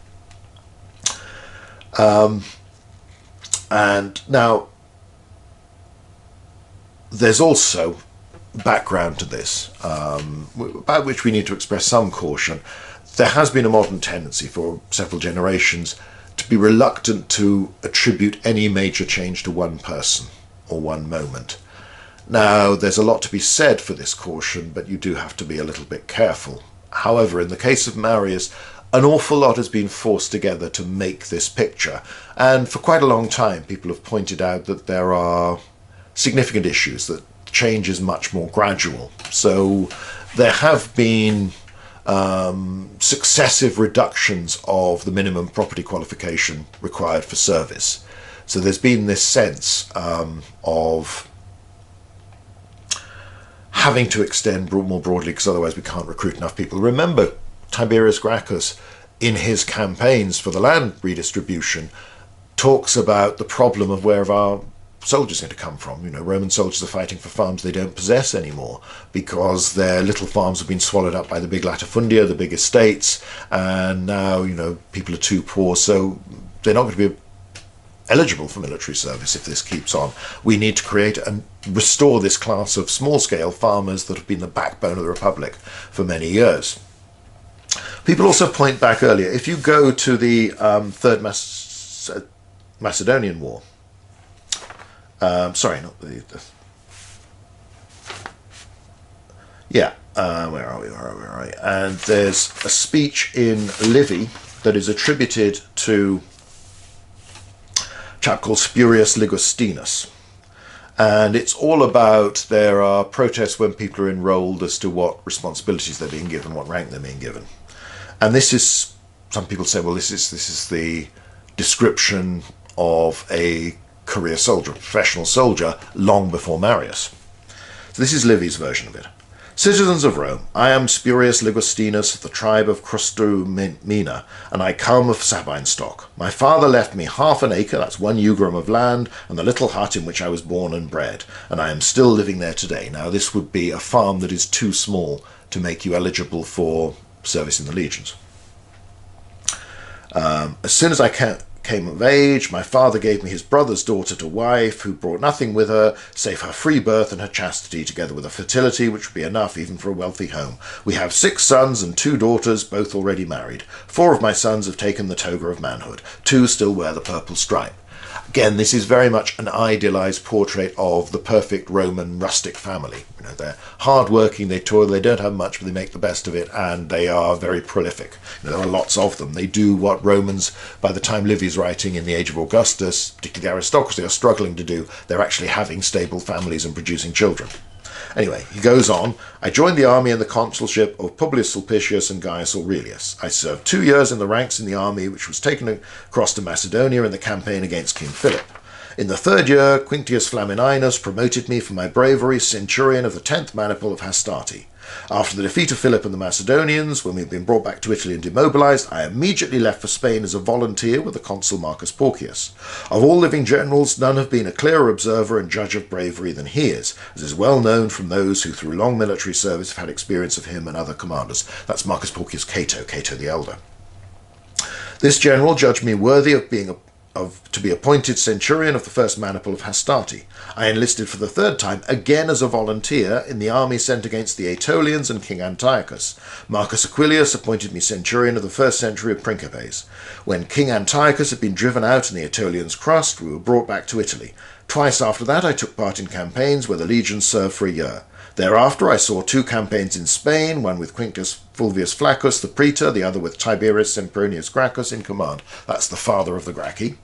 And now there's also background to this, about which we need to express some caution. There has been a modern tendency for several generations to be reluctant to attribute any major change to one person or one moment. Now, there's a lot to be said for this caution, but you do have to be a little bit careful. However, in the case of Marius, an awful lot has been forced together to make this picture, and for quite a long time people have pointed out that there are significant issues, that change is much more gradual. So there have been successive reductions of the minimum property qualification required for service. So there's been this sense of having to extend more broadly because otherwise we can't recruit enough people. Remember, Tiberius Gracchus, in his campaigns for the land redistribution, talks about the problem of where our soldiers are going to come from. You know, Roman soldiers are fighting for farms they don't possess anymore because their little farms have been swallowed up by the big latifundia, the big estates, and now, you know, people are too poor, so they're not going to be eligible for military service if this keeps on. We need to create and restore this class of small-scale farmers that have been the backbone of the Republic for many years. People also point back earlier, if you go to the Third Macedonian War, sorry, not the yeah, where are we? And there's a speech in Livy that is attributed to a chap called Spurius Ligustinus. And it's all about, there are protests when people are enrolled as to what responsibilities they're being given, what rank they're being given. And this is, some people say, well, this is the description of a career soldier, a professional soldier, long before Marius. So this is Livy's version of it. Citizens of Rome, I am Spurius Ligustinus of the tribe of Crustumina, and I come of Sabine stock. My father left me half an acre, that's 1 jugrum of land, and the little hut in which I was born and bred, and I am still living there today. Now this would be a farm that is too small to make you eligible for service in the legions. As soon as I came of age, my father gave me his brother's daughter to wife, who brought nothing with her, save her free birth and her chastity, together with a fertility which would be enough even for a wealthy home. We have 6 sons and 2 daughters, both already married. 4 of my sons have taken the toga of manhood. 2 still wear the purple stripe. Again, this is very much an idealized portrait of the perfect Roman rustic family. You know, they're hard-working, they toil, they don't have much, but they make the best of it, and they are very prolific. You know, there are lots of them. They do what Romans, by the time Livy's writing in the age of Augustus, particularly the aristocracy, are struggling to do. They're actually having stable families and producing children. Anyway, he goes on, I joined the army in the consulship of Publius Sulpicius and Gaius Aurelius. I served 2 years in the ranks in the army which was taken across to Macedonia in the campaign against King Philip. In the 3rd year, Quinctius Flaminus promoted me for my bravery centurion of the 10th maniple of Hastati. After the defeat of Philip and the Macedonians, when we had been brought back to Italy and demobilized, I immediately left for Spain as a volunteer with the consul Marcus Porcius. Of all living generals, none have been a clearer observer and judge of bravery than he is, as is well known from those who through long military service have had experience of him and other commanders. That's Marcus Porcius Cato, Cato the Elder. This general judged me worthy of being to be appointed centurion of the 1st maniple of Hastati. I enlisted for the 3rd time, again as a volunteer, in the army sent against the Aetolians and King Antiochus. Marcus Aquilius appointed me centurion of the 1st century of Principes. When King Antiochus had been driven out and the Aetolians crushed, we were brought back to Italy. Twice after that I took part in campaigns where the legions served for a year. Thereafter I saw 2 campaigns in Spain, one with Quintus Fulvius Flaccus, the praetor, the other with Tiberius Sempronius Gracchus in command. That's the father of the Gracchi.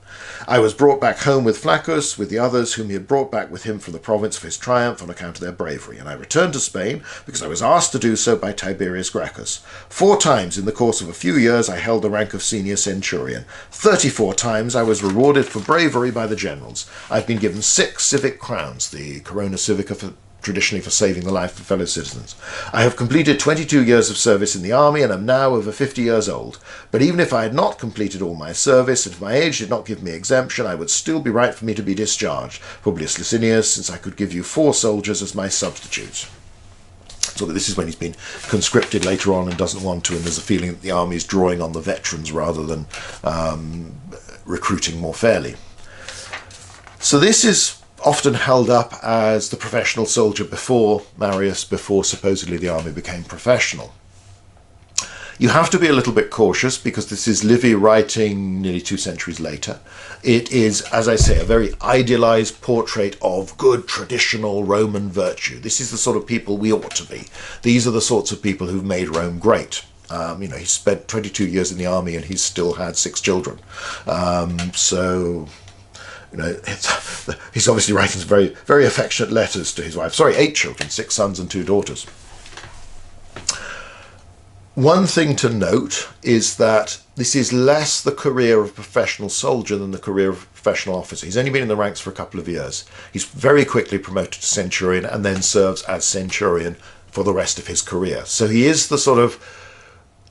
I was brought back home with Flaccus, with the others whom he had brought back with him from the province of his triumph on account of their bravery, and I returned to Spain because I was asked to do so by Tiberius Gracchus. 4 times in the course of a few years I held the rank of senior centurion. 34 times I was rewarded for bravery by the generals. I've been given 6 civic crowns, the corona civica traditionally for saving the life of fellow citizens. I have completed 22 years of service in the army and am now over 50 years old. But even if I had not completed all my service, and if my age did not give me exemption, I would still be right for me to be discharged, Publius Licinius, since I could give you 4 soldiers as my substitutes. So this is when he's been conscripted later on and doesn't want to, and there's a feeling that the army is drawing on the veterans rather than recruiting more fairly. So this is often held up as the professional soldier before Marius, before supposedly the army became professional. You have to be a little bit cautious because this is Livy writing nearly 2 centuries later. It is, as I say, a very idealized portrait of good traditional Roman virtue. This is the sort of people we ought to be. These are the sorts of people who've made Rome great. You know, he spent 22 years in the army and he's still had 6 children. You know, he's obviously writing some very, very affectionate letters to his wife. Sorry, 8 children, 6 sons and 2 daughters. One thing to note is that this is less the career of a professional soldier than the career of a professional officer. He's only been in the ranks for a couple of years. He's very quickly promoted to centurion and then serves as centurion for the rest of his career. So he is the sort of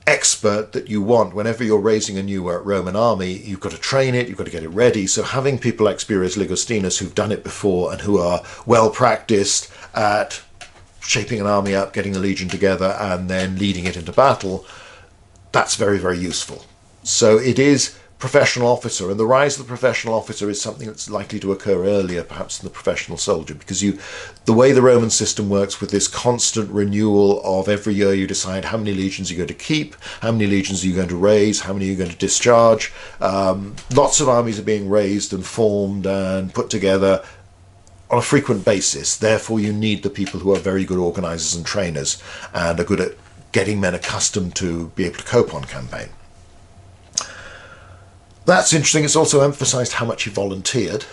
expert that you want. Whenever you're raising a new Roman army, you've got to train it, you've got to get it ready. So having people like Spurius Ligustinus who've done it before and who are well practiced at shaping an army up, getting a legion together, and then leading it into battle, that's very, very useful. So it is professional officer, and the rise of the professional officer is something that's likely to occur earlier perhaps than the professional soldier, because the way the Roman system works with this constant renewal of every year you decide how many legions you're going to keep, how many legions are you going to raise, how many you're going to discharge. Lots of armies are being raised and formed and put together on a frequent basis. Therefore you need the people who are very good organisers and trainers and are good at getting men accustomed to be able to cope on campaign. That's interesting. It's also emphasised how much he volunteered.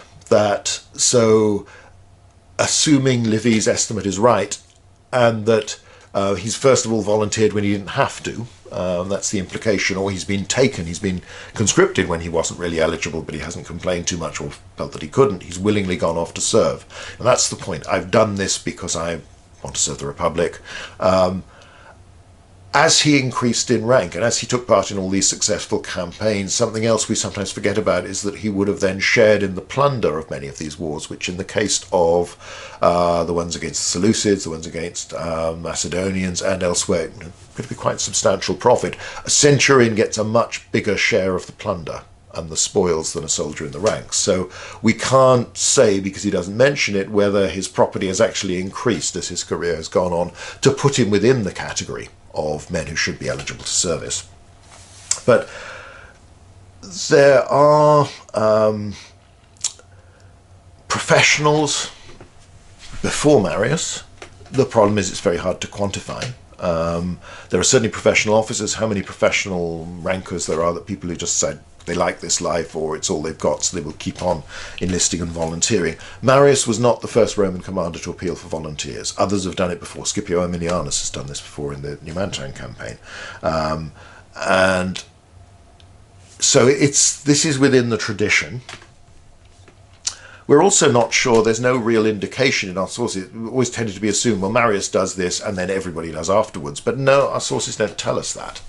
So assuming Livy's estimate is right, and that he's first of all volunteered when he didn't have to, that's the implication, or he's been conscripted when he wasn't really eligible, but he hasn't complained too much or felt that he couldn't. He's willingly gone off to serve. And that's the point. I've done this because I want to serve the Republic. As he increased in rank and as he took part in all these successful campaigns, something else we sometimes forget about is that he would have then shared in the plunder of many of these wars, which in the case of the ones against the Seleucids, the ones against Macedonians and elsewhere, could be quite substantial profit. A centurion gets a much bigger share of the plunder and the spoils than a soldier in the ranks. So we can't say, because he doesn't mention it, whether his property has actually increased as his career has gone on to put him within the category of men who should be eligible to service. But there are professionals before Marius. The problem is it's very hard to quantify. There are certainly professional officers. How many professional rankers there are that people who just said they like this life or it's all they've got, so they will keep on enlisting and volunteering. Marius was not the first Roman commander to appeal for volunteers. Others have done it before. Scipio Aemilianus has done this before in the Numantine campaign. And so this is within the tradition. We're also not sure, there's no real indication in our sources. It always tended to be assumed, well, Marius does this and then everybody does afterwards. But no, our sources don't tell us that.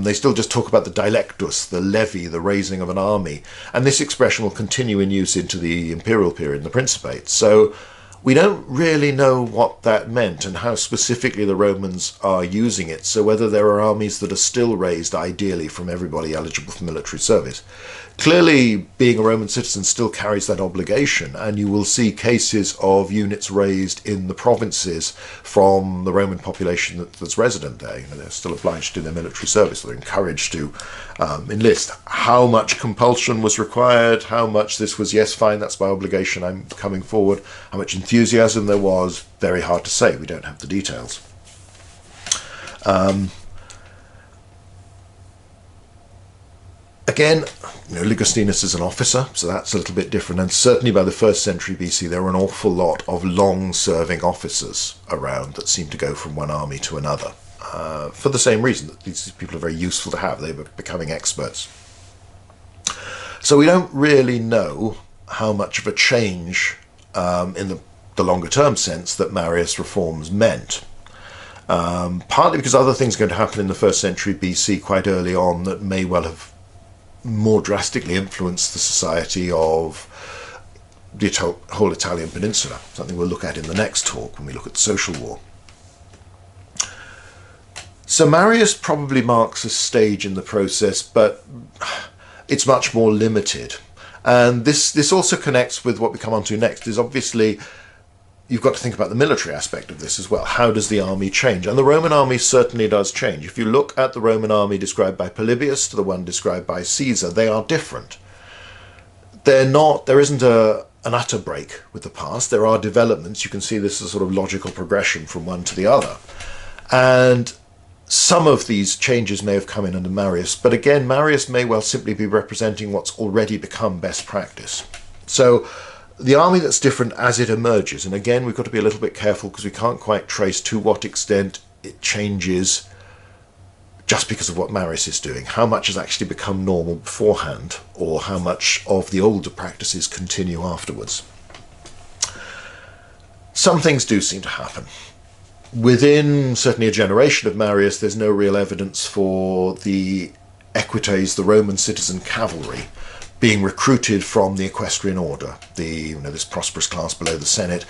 They still just talk about the dilectus, the levy, the raising of an army. And this expression will continue in use into the imperial period in the Principate. So we don't really know what that meant and how specifically the Romans are using it. So whether there are armies that are still raised, ideally, from everybody eligible for military service. Clearly, being a Roman citizen still carries that obligation, and you will see cases of units raised in the provinces from the Roman population that's resident there. You know, they're still obliged to do their military service. They're encouraged to enlist. How much compulsion was required, how much this was, yes, fine, that's my obligation, I'm coming forward, how much enthusiasm there was, very hard to say. We don't have the details. Again, Ligustinus is an officer, so that's a little bit different. And certainly by the 1st century BC, there were an awful lot of long-serving officers around that seemed to go from one army to another. For the same reason, that these people are very useful to have. They were becoming experts. So we don't really know how much of a change in the longer-term sense that Marius reforms meant. Partly because other things are going to happen in the 1st century BC quite early on that may well have more drastically influenced the society of the whole Italian peninsula, something we'll look at in the next talk when we look at the social war. So Marius probably marks a stage in the process, but it's much more limited. And this also connects with what we come on to next, is obviously you've got to think about the military aspect of this as well. How does the army change? And the Roman army certainly does change. If you look at the Roman army described by Polybius to the one described by Caesar, they are different. There isn't an utter break with the past. There are developments. You can see this as a sort of logical progression from one to the other. And some of these changes may have come in under Marius, but again, Marius may well simply be representing what's already become best practice. So the army that's different as it emerges, and again we've got to be a little bit careful because we can't quite trace to what extent it changes just because of what Marius is doing. How much has actually become normal beforehand, or how much of the older practices continue afterwards. Some things do seem to happen. Within certainly a generation of Marius, there's no real evidence for the equites, the Roman citizen cavalry, being recruited from the equestrian order, this prosperous class below the Senate,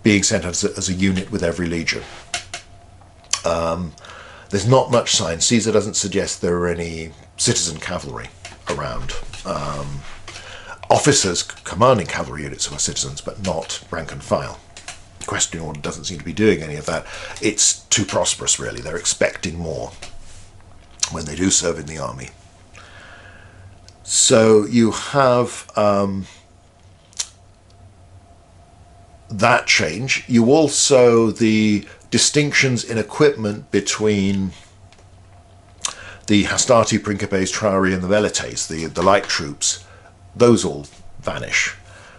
being sent as a unit with every legion. There's not much sign. Caesar doesn't suggest there are any citizen cavalry around. Officers commanding cavalry units who are citizens, but not rank and file. Equestrian order doesn't seem to be doing any of that. It's too prosperous, really. They're expecting more when they do serve in the army. So you have that change. You also, the distinctions in equipment between the hastati, principes, triarii, and the velites, the light troops, those all vanish.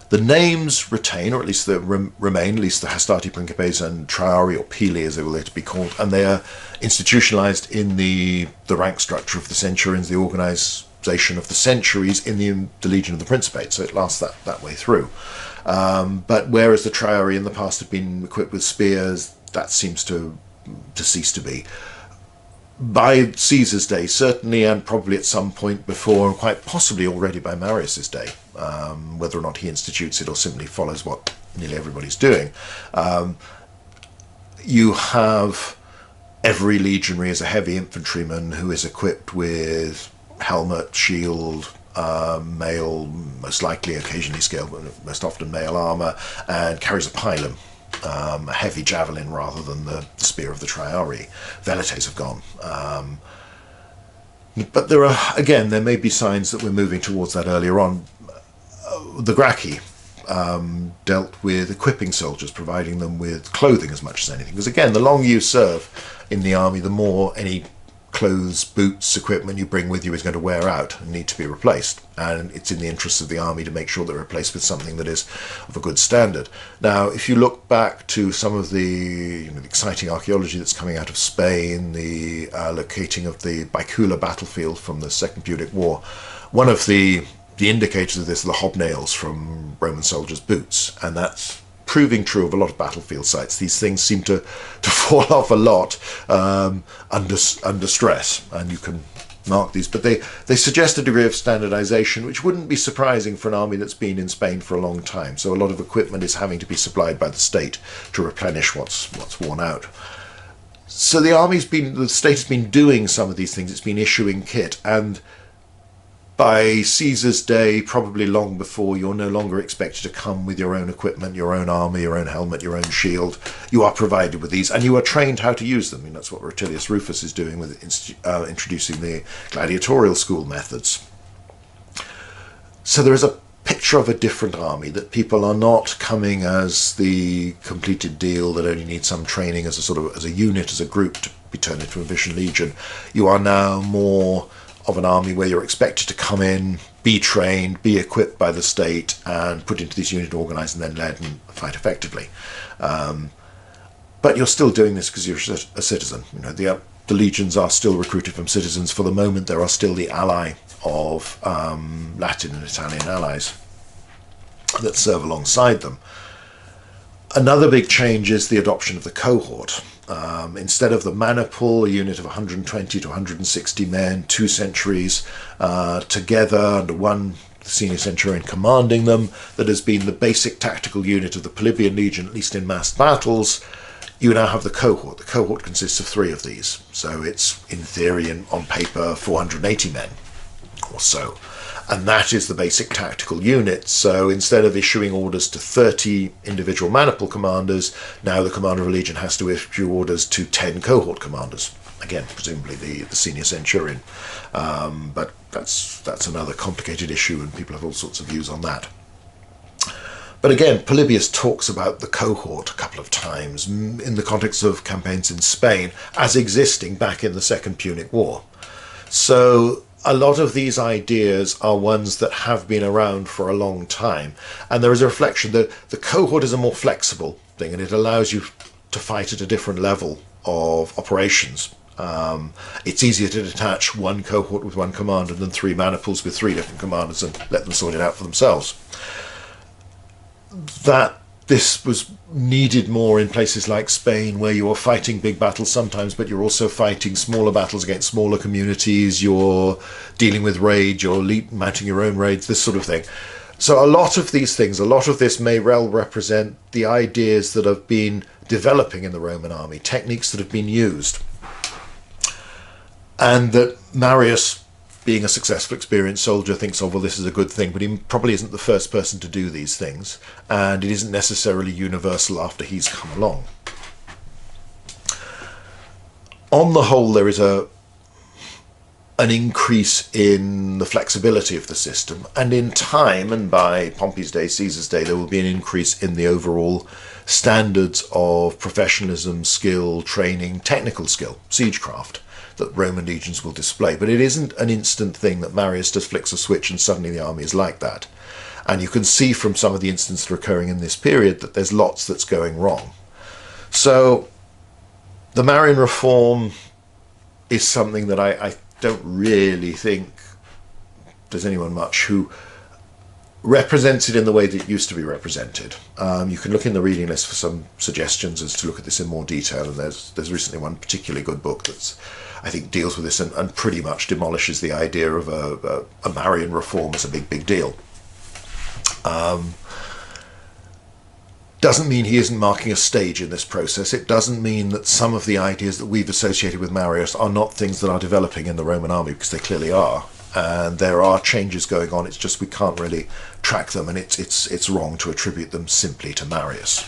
The names retain, or at least remain, at least the hastati, principes, and triarii, or pili as they will later be called, and they are institutionalized in the rank structure of the centurions, the organization of the centuries in the Legion of the Principate, so it lasts that way through. But whereas the triarii in the past have been equipped with spears, that seems to cease to be. By Caesar's day, certainly, and probably at some point before, and quite possibly already by Marius's day, whether or not he institutes it or simply follows what nearly everybody's doing, you have every legionary as a heavy infantryman who is equipped with helmet, shield, mail, most likely occasionally scaled, but most often mail armour, and carries a pilum, a heavy javelin rather than the spear of the triarii. Velites have gone. But there may be signs that we're moving towards that earlier on. The Gracchi dealt with equipping soldiers, providing them with clothing as much as anything. Because again, the longer you serve in the army, the more any clothes, boots, equipment you bring with you is going to wear out and need to be replaced. And it's in the interests of the army to make sure they're replaced with something that is of a good standard. Now, if you look back to some of the exciting archaeology that's coming out of Spain, the locating of the Baecula battlefield from the Second Punic War, one of the indicators of this are the hobnails from Roman soldiers' boots, and that's proving true of a lot of battlefield sites. These things seem to fall off a lot under stress, and you can mark these, but they suggest a degree of standardization which wouldn't be surprising for an army that's been in Spain for a long time. So a lot of equipment is having to be supplied by the state to replenish what's worn out. So the state has been doing some of these things. It's been issuing kit, and by Caesar's day, probably long before, you're no longer expected to come with your own equipment, your own armour, your own helmet, your own shield. You are provided with these, and you are trained how to use them. That's what Rutilius Rufus is doing with introducing the gladiatorial school methods. So there is a picture of a different army, that people are not coming as the completed deal that only needs some training as a unit, as a group to be turned into a Vision Legion. You are now more of an army where you're expected to come in, be trained, be equipped by the state, and put into this unit, organised, and then led and fight effectively. But you're still doing this because you're a citizen. The legions are still recruited from citizens. For the moment, there are still the ally of Latin and Italian allies that serve alongside them. Another big change is the adoption of the cohort. Instead of the maniple, a unit of 120 to 160 men, 2 centuries together under one senior centurion commanding them, that has been the basic tactical unit of the Polybian Legion, at least in massed battles. You now have the cohort. The cohort consists of 3 of these. So it's, in theory and on paper, 480 men or so. And that is the basic tactical unit. So instead of issuing orders to 30 individual maniple commanders, now the commander of a legion has to issue orders to 10 cohort commanders. Again, presumably the senior centurion. But that's another complicated issue, and people have all sorts of views on that. But again, Polybius talks about the cohort a couple of times in the context of campaigns in Spain as existing back in the Second Punic War. So a lot of these ideas are ones that have been around for a long time, and there is a reflection that the cohort is a more flexible thing, and it allows you to fight at a different level of operations. It's easier to detach one cohort with one commander than 3 maniples with 3 different commanders and let them sort it out for themselves. That this was needed more in places like Spain, where you're fighting big battles sometimes, but you're also fighting smaller battles against smaller communities. You're dealing with raids, you're mounting your own raids, this sort of thing. So a lot of these things, a lot of this may well represent the ideas that have been developing in the Roman army, techniques that have been used. And that Marius, being a successful, experienced soldier, thinks, oh, well, this is a good thing, but he probably isn't the first person to do these things, and it isn't necessarily universal after he's come along. On the whole, there is an increase in the flexibility of the system, and in time, and by Pompey's day, Caesar's day, there will be an increase in the overall standards of professionalism, skill, training, technical skill, siegecraft, that Roman legions will display. But it isn't an instant thing that Marius just flicks a switch and suddenly the army is like that. And you can see from some of the instances occurring in this period that there's lots that's going wrong. So the Marian Reform is something that I don't really think there's anyone much who represents it in the way that it used to be represented. You can look in the reading list for some suggestions as to look at this in more detail, and there's recently one particularly good book that's, I think, deals with this and pretty much demolishes the idea of a Marian Reform as a big deal. Doesn't mean he isn't marking a stage in this process. It doesn't mean that some of the ideas that we've associated with Marius are not things that are developing in the Roman army, because they clearly are. And there are changes going on. It's just we can't really track them, and it's wrong to attribute them simply to Marius.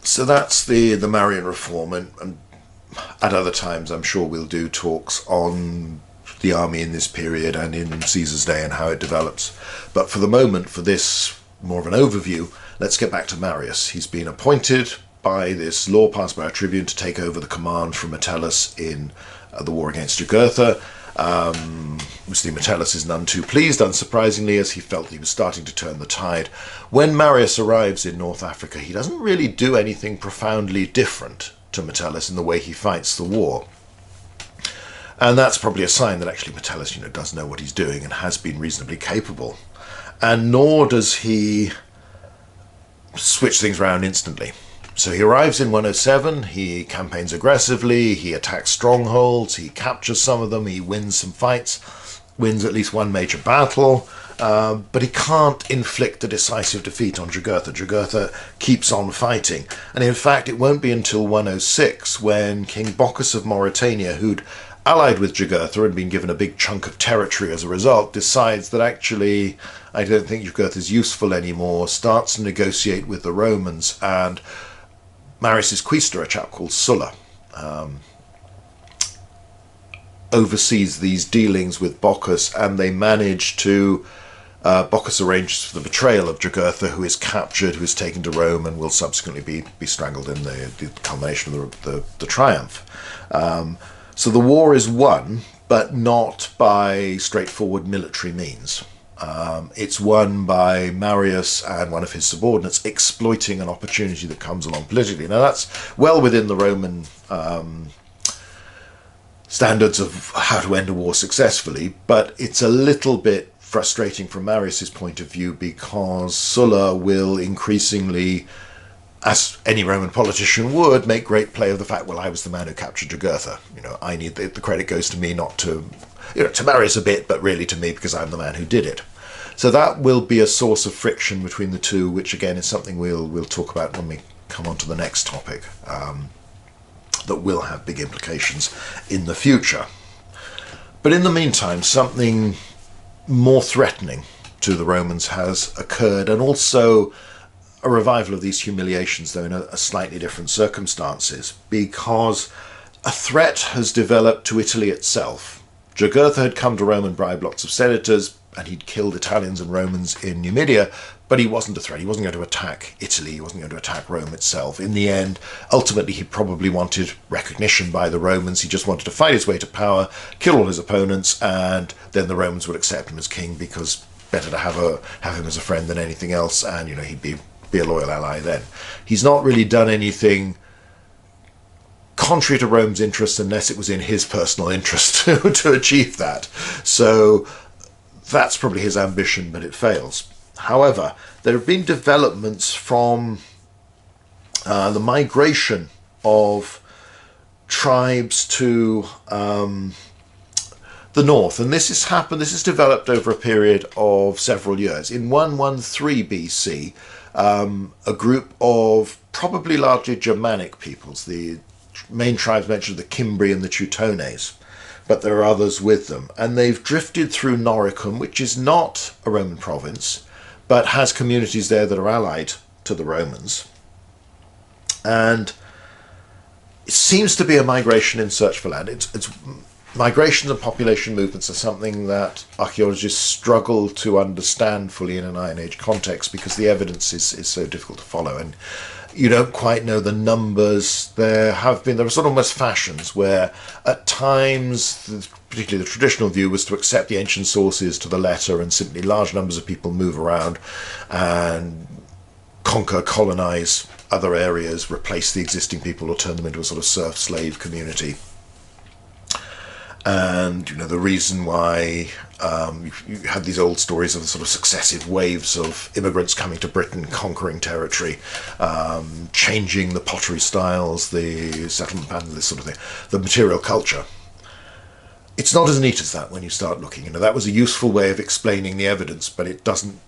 So that's the Marian Reform, and at other times I'm sure we'll do talks on the army in this period and in Caesar's day and how it develops. But for the moment, for this more of an overview, let's get back to Marius. He's been appointed by this law passed by a tribune to take over the command from Metellus in the war against Jugurtha. Obviously Metellus is none too pleased, unsurprisingly, as he felt he was starting to turn the tide. When Marius arrives in North Africa, he doesn't really do anything profoundly different to Metellus in the way he fights the war. And that's probably a sign that actually Metellus, does know what he's doing and has been reasonably capable. And nor does he switch things around instantly. So he arrives in 107, he campaigns aggressively, he attacks strongholds, he captures some of them, he wins some fights, wins at least one major battle, but he can't inflict a decisive defeat on Jugurtha. Jugurtha keeps on fighting. And in fact, it won't be until 106 when King Bocchus of Mauritania, who'd allied with Jugurtha and been given a big chunk of territory as a result, decides that actually, I don't think Jugurtha's useful anymore, starts to negotiate with the Romans, and Marius's quaestor, a chap called Sulla, oversees these dealings with Bocchus, and they manage to... Bocchus arranges for the betrayal of Jugurtha, who is captured, who is taken to Rome, and will subsequently be strangled in the culmination of the triumph. So the war is won, but not by straightforward military means. It's won by Marius and one of his subordinates exploiting an opportunity that comes along politically. Now that's well within the Roman standards of how to end a war successfully, but it's a little bit frustrating from Marius's point of view, because Sulla will increasingly, as any Roman politician would, make great play of the fact, well, I was the man who captured Jugurtha. I need the credit goes to me, not to, to Marius a bit, but really to me, because I'm the man who did it. So that will be a source of friction between the two, which again is something we'll talk about when we come on to the next topic, that will have big implications in the future. But in the meantime, something more threatening to the Romans has occurred, and also a revival of these humiliations, though in a slightly different circumstances, because a threat has developed to Italy itself. Jugurtha had come to Rome and bribed lots of senators, and he'd killed Italians and Romans in Numidia, but he wasn't a threat. He wasn't going to attack Italy. He wasn't going to attack Rome itself. In the end, ultimately, he probably wanted recognition by the Romans. He just wanted to fight his way to power, kill all his opponents, and then the Romans would accept him as king, because better to have him as a friend than anything else, and he'd be a loyal ally then. He's not really done anything contrary to Rome's interests, unless it was in his personal interest to achieve that. So that's probably his ambition, but it fails. However, there have been developments from the migration of tribes to the north, and this has developed over a period of several years. In 113 BC, a group of probably largely Germanic peoples, the main tribes mentioned the Cimbri and the Teutones, but there are others with them, and they've drifted through Noricum, which is not a Roman province, but has communities there that are allied to the Romans. And it seems to be a migration in search for land. It's migrations and population movements are something that archaeologists struggle to understand fully in an Iron Age context because the evidence is so difficult to follow, and you don't quite know the numbers. There are sort of almost fashions where at times, particularly the traditional view was to accept the ancient sources to the letter, and simply large numbers of people move around and conquer, colonize other areas, replace the existing people, or turn them into a sort of serf-slave community. And the reason why you had these old stories of the sort of successive waves of immigrants coming to Britain, conquering territory, changing the pottery styles, the settlement pattern, this sort of thing, the material culture. It's not as neat as that when you start looking. That was a useful way of explaining the evidence, but it doesn't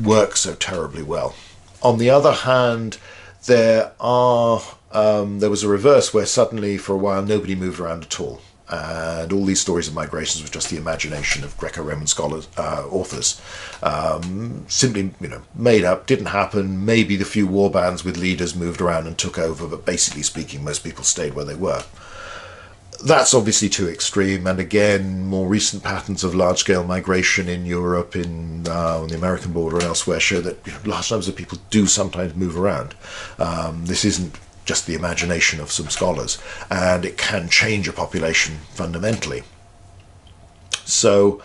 work so terribly well. On the other hand, there was a reverse where suddenly for a while nobody moved around at all. And all these stories of migrations were just the imagination of Greco-Roman scholars, authors, simply made up, didn't happen. Maybe the few war bands with leaders moved around and took over, but basically speaking, most people stayed where they were. That's obviously too extreme, and again, more recent patterns of large-scale migration in Europe, on the American border and elsewhere, show that large numbers of people do sometimes move around. This isn't just the imagination of some scholars, and it can change a population fundamentally. So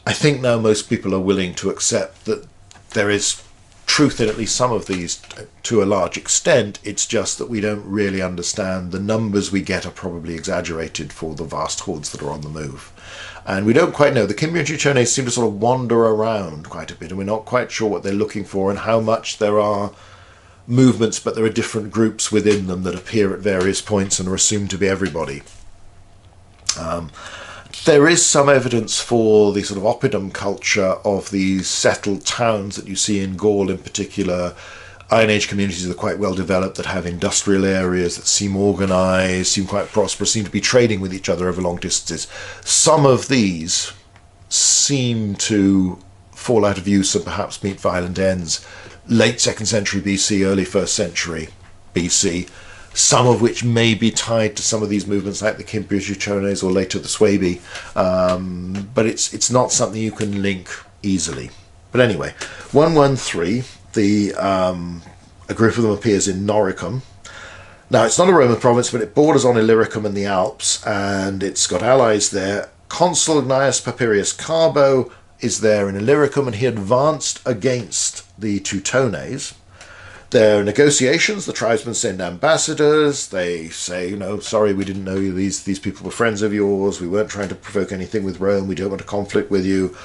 I think now most people are willing to accept that there is truth in at least some of these to a large extent. It's just that we don't really understand. The numbers we get are probably exaggerated for the vast hordes that are on the move. And we don't quite know. The Cimbri and Teutones seem to sort of wander around quite a bit, and we're not quite sure what they're looking for and how much there are movements, but there are different groups within them that appear at various points and are assumed to be everybody. There is some evidence for the sort of oppidum culture of these settled towns that you see in Gaul in particular. Iron Age communities that are quite well developed, that have industrial areas, that seem organised, seem quite prosperous, seem to be trading with each other over long distances. Some of these seem to fall out of use and perhaps meet violent ends late 2nd century BC, early 1st century BC, some of which may be tied to some of these movements like the Cimbri Teutones or later the Suebi, but it's not something you can link easily. But anyway, 113, a group of them appears in Noricum. Now, it's not a Roman province, but it borders on Illyricum and the Alps, and it's got allies there. Consul Gnaeus Papirius Carbo is there in Illyricum, and he advanced against the Teutones. There are negotiations. The tribesmen send ambassadors. They say, sorry, we didn't know you. These people were friends of yours. We weren't trying to provoke anything with Rome. We don't want a conflict with you.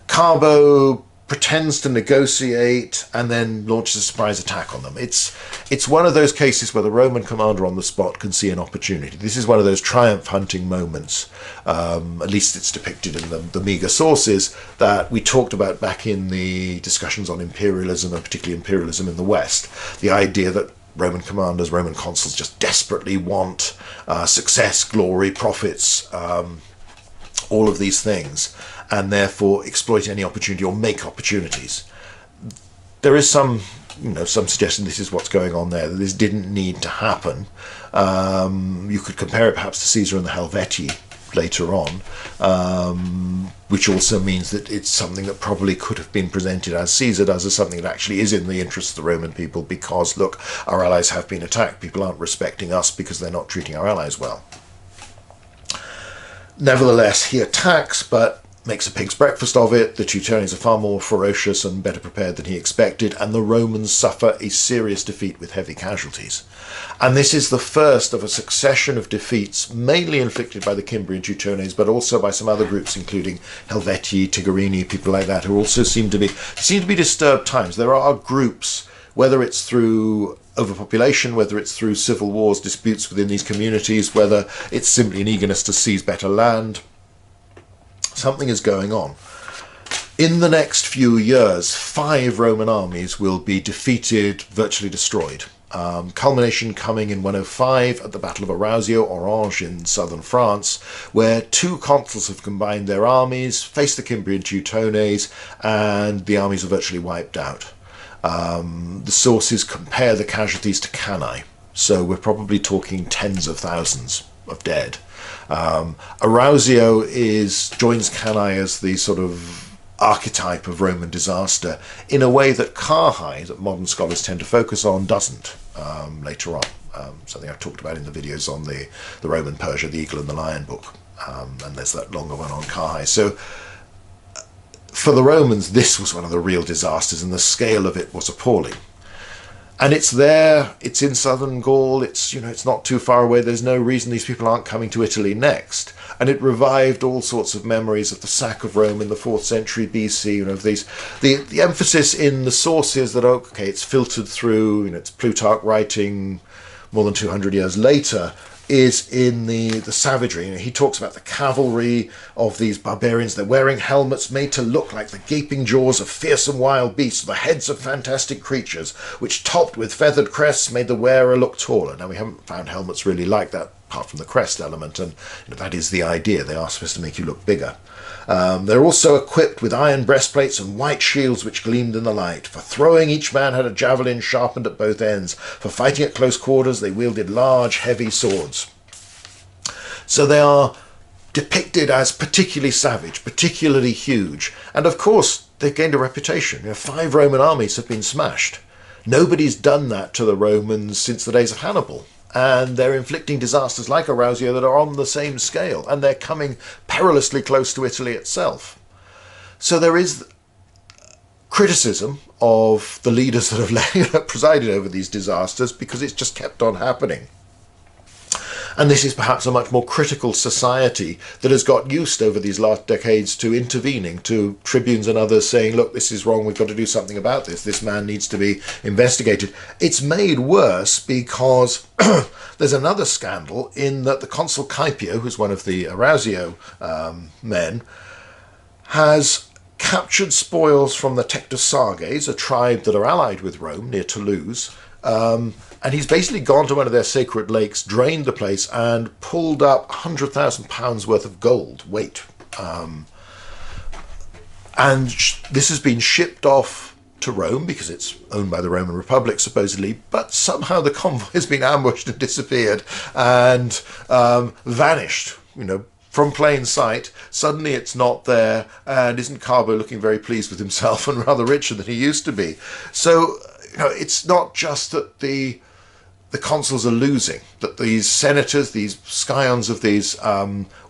Carbo pretends to negotiate and then launches a surprise attack on them. It's one of those cases where the Roman commander on the spot can see an opportunity. This is one of those triumph hunting moments, at least it's depicted in the meagre sources that we talked about back in the discussions on imperialism, and particularly imperialism in the West. The idea that Roman commanders, Roman consuls just desperately want success, glory, profits, all of these things, and therefore exploit any opportunity or make opportunities. There is some suggestion this is what's going on there, that this didn't need to happen. You could compare it perhaps to Caesar and the Helvetii later on, which also means that it's something that probably could have been presented as Caesar does, as something that actually is in the interest of the Roman people, because, look, our allies have been attacked. People aren't respecting us because they're not treating our allies well. Nevertheless, he attacks, but makes a pig's breakfast of it. The Teutones are far more ferocious and better prepared than he expected, and the Romans suffer a serious defeat with heavy casualties. And this is the first of a succession of defeats, mainly inflicted by the Cimbrian Teutones, but also by some other groups, including Helvetii, Tigurini, people like that, who also seem to be disturbed times. There are groups, whether it's through overpopulation, whether it's through civil wars, disputes within these communities, whether it's simply an eagerness to seize better land. Something is going on. In the next few years, 5 Roman armies will be defeated, virtually destroyed. Culmination coming in 105 at the Battle of Arausio, Orange in southern France, where 2 consuls have combined their armies, faced the Cimbrian Teutones, and the armies are virtually wiped out. The sources compare the casualties to Cannae, so we're probably talking tens of thousands of dead. Arausio joins Cannae as the sort of archetype of Roman disaster in a way that Carhai, that modern scholars tend to focus on, doesn't later on. Something I've talked about in the videos on the Roman Persia, the Eagle and the Lion book, and there's that longer one on Carhai. So for the Romans, this was one of the real disasters, and the scale of it was appalling. And it's there, it's in southern Gaul, it's not too far away, there's no reason these people aren't coming to Italy next. And it revived all sorts of memories of the sack of Rome in the 4th century BC, the emphasis in the sources that, okay, it's filtered through, it's Plutarch writing more than 200 years later, is in the savagery. He talks about the cavalry of these barbarians. They're wearing helmets made to look like the gaping jaws of fearsome wild beasts, the heads of fantastic creatures, which topped with feathered crests made the wearer look taller. Now, we haven't found helmets really like that, apart from the crest element, and that is the idea. They are supposed to make you look bigger. They're also equipped with iron breastplates and white shields which gleamed in the light. For throwing, each man had a javelin sharpened at both ends. For fighting at close quarters, they wielded large, heavy swords. So they are depicted as particularly savage, particularly huge. And of course, they've gained a reputation. 5 Roman armies have been smashed. Nobody's done that to the Romans since the days of Hannibal. And they're inflicting disasters like Arausio that are on the same scale, and they're coming perilously close to Italy itself. So there is criticism of the leaders that have presided over these disasters, because it's just kept on happening. And this is perhaps a much more critical society that has got used over these last decades to intervening, to tribunes and others saying, look, this is wrong, we've got to do something about this, this man needs to be investigated. It's made worse because there's another scandal in that the consul Caepio, who's one of the Arausio men, has captured spoils from the Tectosages, a tribe that are allied with Rome near Toulouse, and he's basically gone to one of their sacred lakes, drained the place, and pulled up £100,000 worth of gold weight. And this has been shipped off to Rome because it's owned by the Roman Republic, supposedly, but somehow the convoy has been ambushed and disappeared and vanished, from plain sight. Suddenly it's not there, and isn't Carbo looking very pleased with himself and rather richer than he used to be? So, it's not just that the consuls are losing, that these senators, these scions of these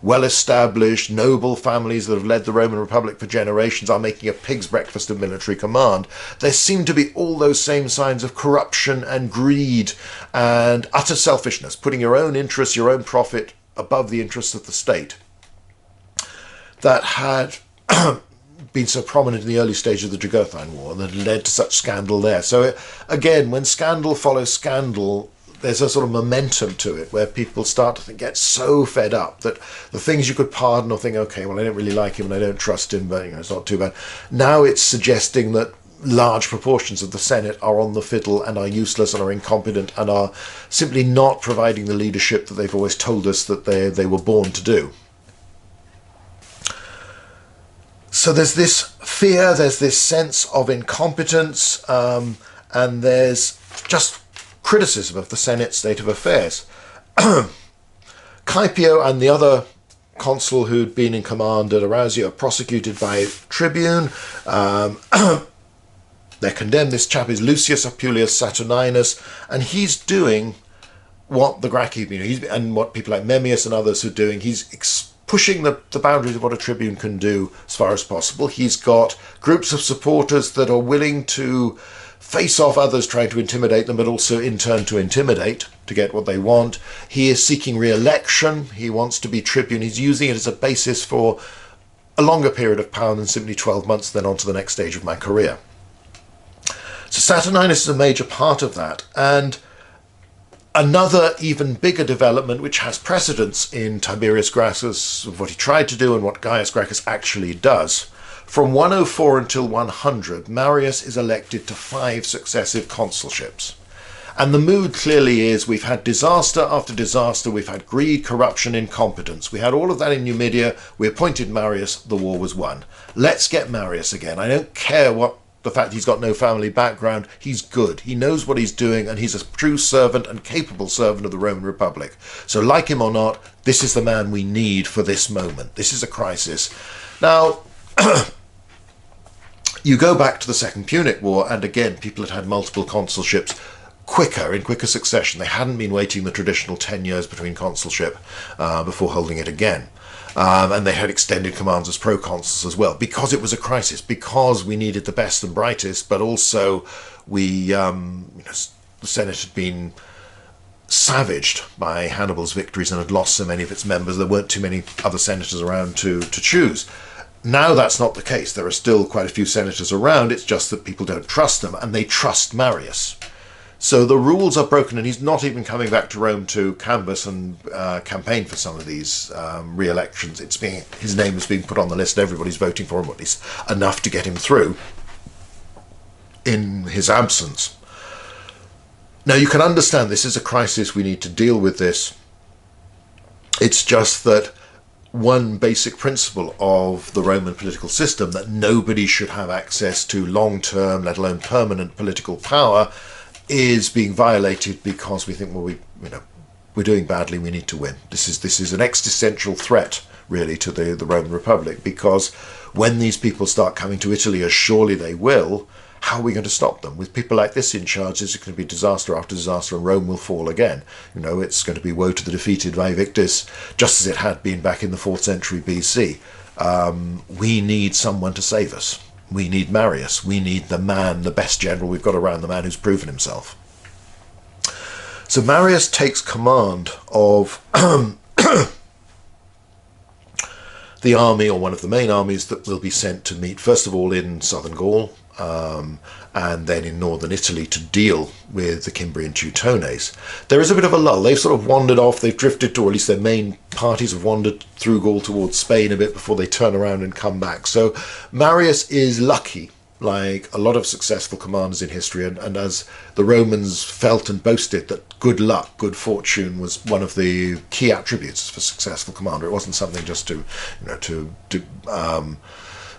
well-established noble families that have led the Roman Republic for generations are making a pig's breakfast of military command. There seem to be all those same signs of corruption and greed and utter selfishness, putting your own interests, your own profit above the interests of the state, that had been so prominent in the early stage of the Jugurthine War, and that led to such scandal there. So again, when scandal follows scandal, there's a sort of momentum to it where people start to get so fed up that the things you could pardon or think, okay, well, I don't really like him and I don't trust him, but it's not too bad. Now it's suggesting that large proportions of the Senate are on the fiddle and are useless and are incompetent and are simply not providing the leadership that they've always told us that they were born to do. So there's this fear, there's this sense of incompetence, and there's just criticism of the Senate state of affairs. Caepio and the other consul who'd been in command at Arausio are prosecuted by tribune. They're condemned. This chap is Lucius Appuleius Saturninus, and he's doing what the Gracchi, and what people like Memmius and others are doing. He's pushing the boundaries of what a tribune can do as far as possible. He's got groups of supporters that are willing to face off others trying to intimidate them, but also in turn to intimidate to get what they want. He is seeking re-election. He wants to be tribune. He's using it as a basis for a longer period of power than simply 12 months, then on to the next stage of my career. So Saturninus is a major part of that. And another even bigger development, which has precedence in Tiberius Gracchus, of what he tried to do and what Caius Gracchus actually does. From 104 until 100, Marius is elected to 5 successive consulships. And the mood clearly is we've had disaster after disaster, we've had greed, corruption, incompetence. We had all of that in Numidia, we appointed Marius, the war was won. Let's get Marius again. I don't care what the fact he's got no family background, he's good. He knows what he's doing and he's a true servant and capable servant of the Roman Republic. So like him or not, this is the man we need for this moment. This is a crisis. Now, you go back to the Second Punic War, and again, people had multiple consulships in quicker succession. They hadn't been waiting the traditional 10 years between consulship before holding it again. And they had extended commands as proconsuls as well, because it was a crisis, because we needed the best and brightest, but also the Senate had been savaged by Hannibal's victories and had lost so many of its members. There weren't too many other senators around to choose. Now that's not the case. There are still quite a few senators around. It's just that people don't trust them, and they trust Marius. So the rules are broken, and he's not even coming back to Rome to canvass and campaign for some of these re-elections. His name is being put on the list, and everybody's voting for him, at least enough to get him through in his absence. Now, you can understand this is a crisis. We need to deal with this. It's just that one basic principle of the Roman political system, that nobody should have access to long-term, let alone permanent political power, is being violated because we think, well, we're doing badly, we need to win. This is an existential threat, really, to the Roman Republic, because when these people start coming to Italy, as surely they will, how are we going to stop them? With people like this in charge, it's going to be disaster after disaster, and Rome will fall again. It's going to be woe to the defeated, vae victis, just as it had been back in the 4th century BC. We need someone to save us. We need Marius. We need the man, the best general we've got around, the man who's proven himself. So Marius takes command of the army, or one of the main armies that will be sent to meet, first of all, in southern Gaul, and then in northern Italy to deal with the Cimbrian Teutones. There is a bit of a lull. They've sort of wandered off. They've drifted to, or at least their main parties have wandered through Gaul towards Spain a bit before they turn around and come back. So Marius is lucky, like a lot of successful commanders in history, and as the Romans felt and boasted that good luck, good fortune was one of the key attributes for a successful commander. It wasn't something just to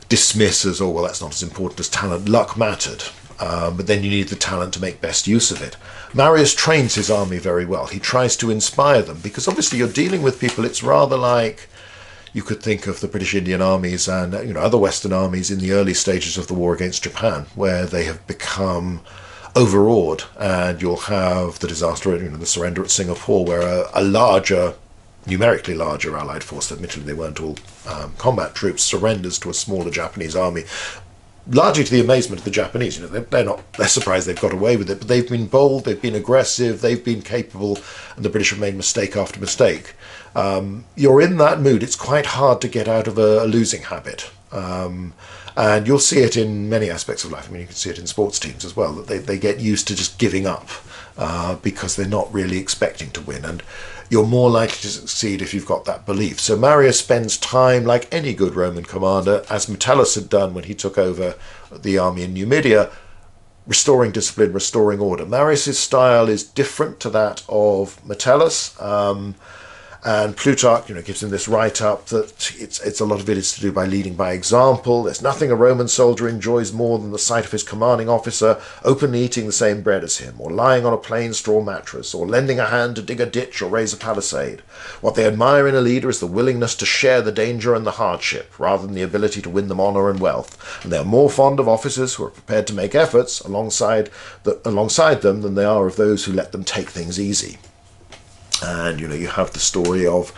dismiss as, oh, well, that's not as important as talent. Luck mattered, but then you need the talent to make best use of it. Marius trains his army very well. He tries to inspire them, because obviously you're dealing with people. It's rather like you could think of the British Indian armies and other Western armies in the early stages of the war against Japan, where they have become overawed, and you'll have the disaster, the surrender at Singapore, where a larger, numerically larger Allied force, admittedly they weren't all combat troops, surrenders to a smaller Japanese army, largely to the amazement of the Japanese. They're surprised they've got away with it, but they've been bold, they've been aggressive, they've been capable, and the British have made mistake after mistake. You're in that mood. It's quite hard to get out of a losing habit. And you'll see it in many aspects of life. I mean, you can see it in sports teams as well, that they get used to just giving up because they're not really expecting to win. And you're more likely to succeed if you've got that belief. So Marius spends time, like any good Roman commander, as Metellus had done when he took over the army in Numidia, restoring discipline, restoring order. Marius's style is different to that of Metellus. And Plutarch, gives him this write-up that it's a lot of it is to do by leading by example. There's nothing a Roman soldier enjoys more than the sight of his commanding officer openly eating the same bread as him, or lying on a plain straw mattress, or lending a hand to dig a ditch or raise a palisade. What they admire in a leader is the willingness to share the danger and the hardship, rather than the ability to win them honour and wealth. And they are more fond of officers who are prepared to make efforts alongside them than they are of those who let them take things easy. And, you have the story of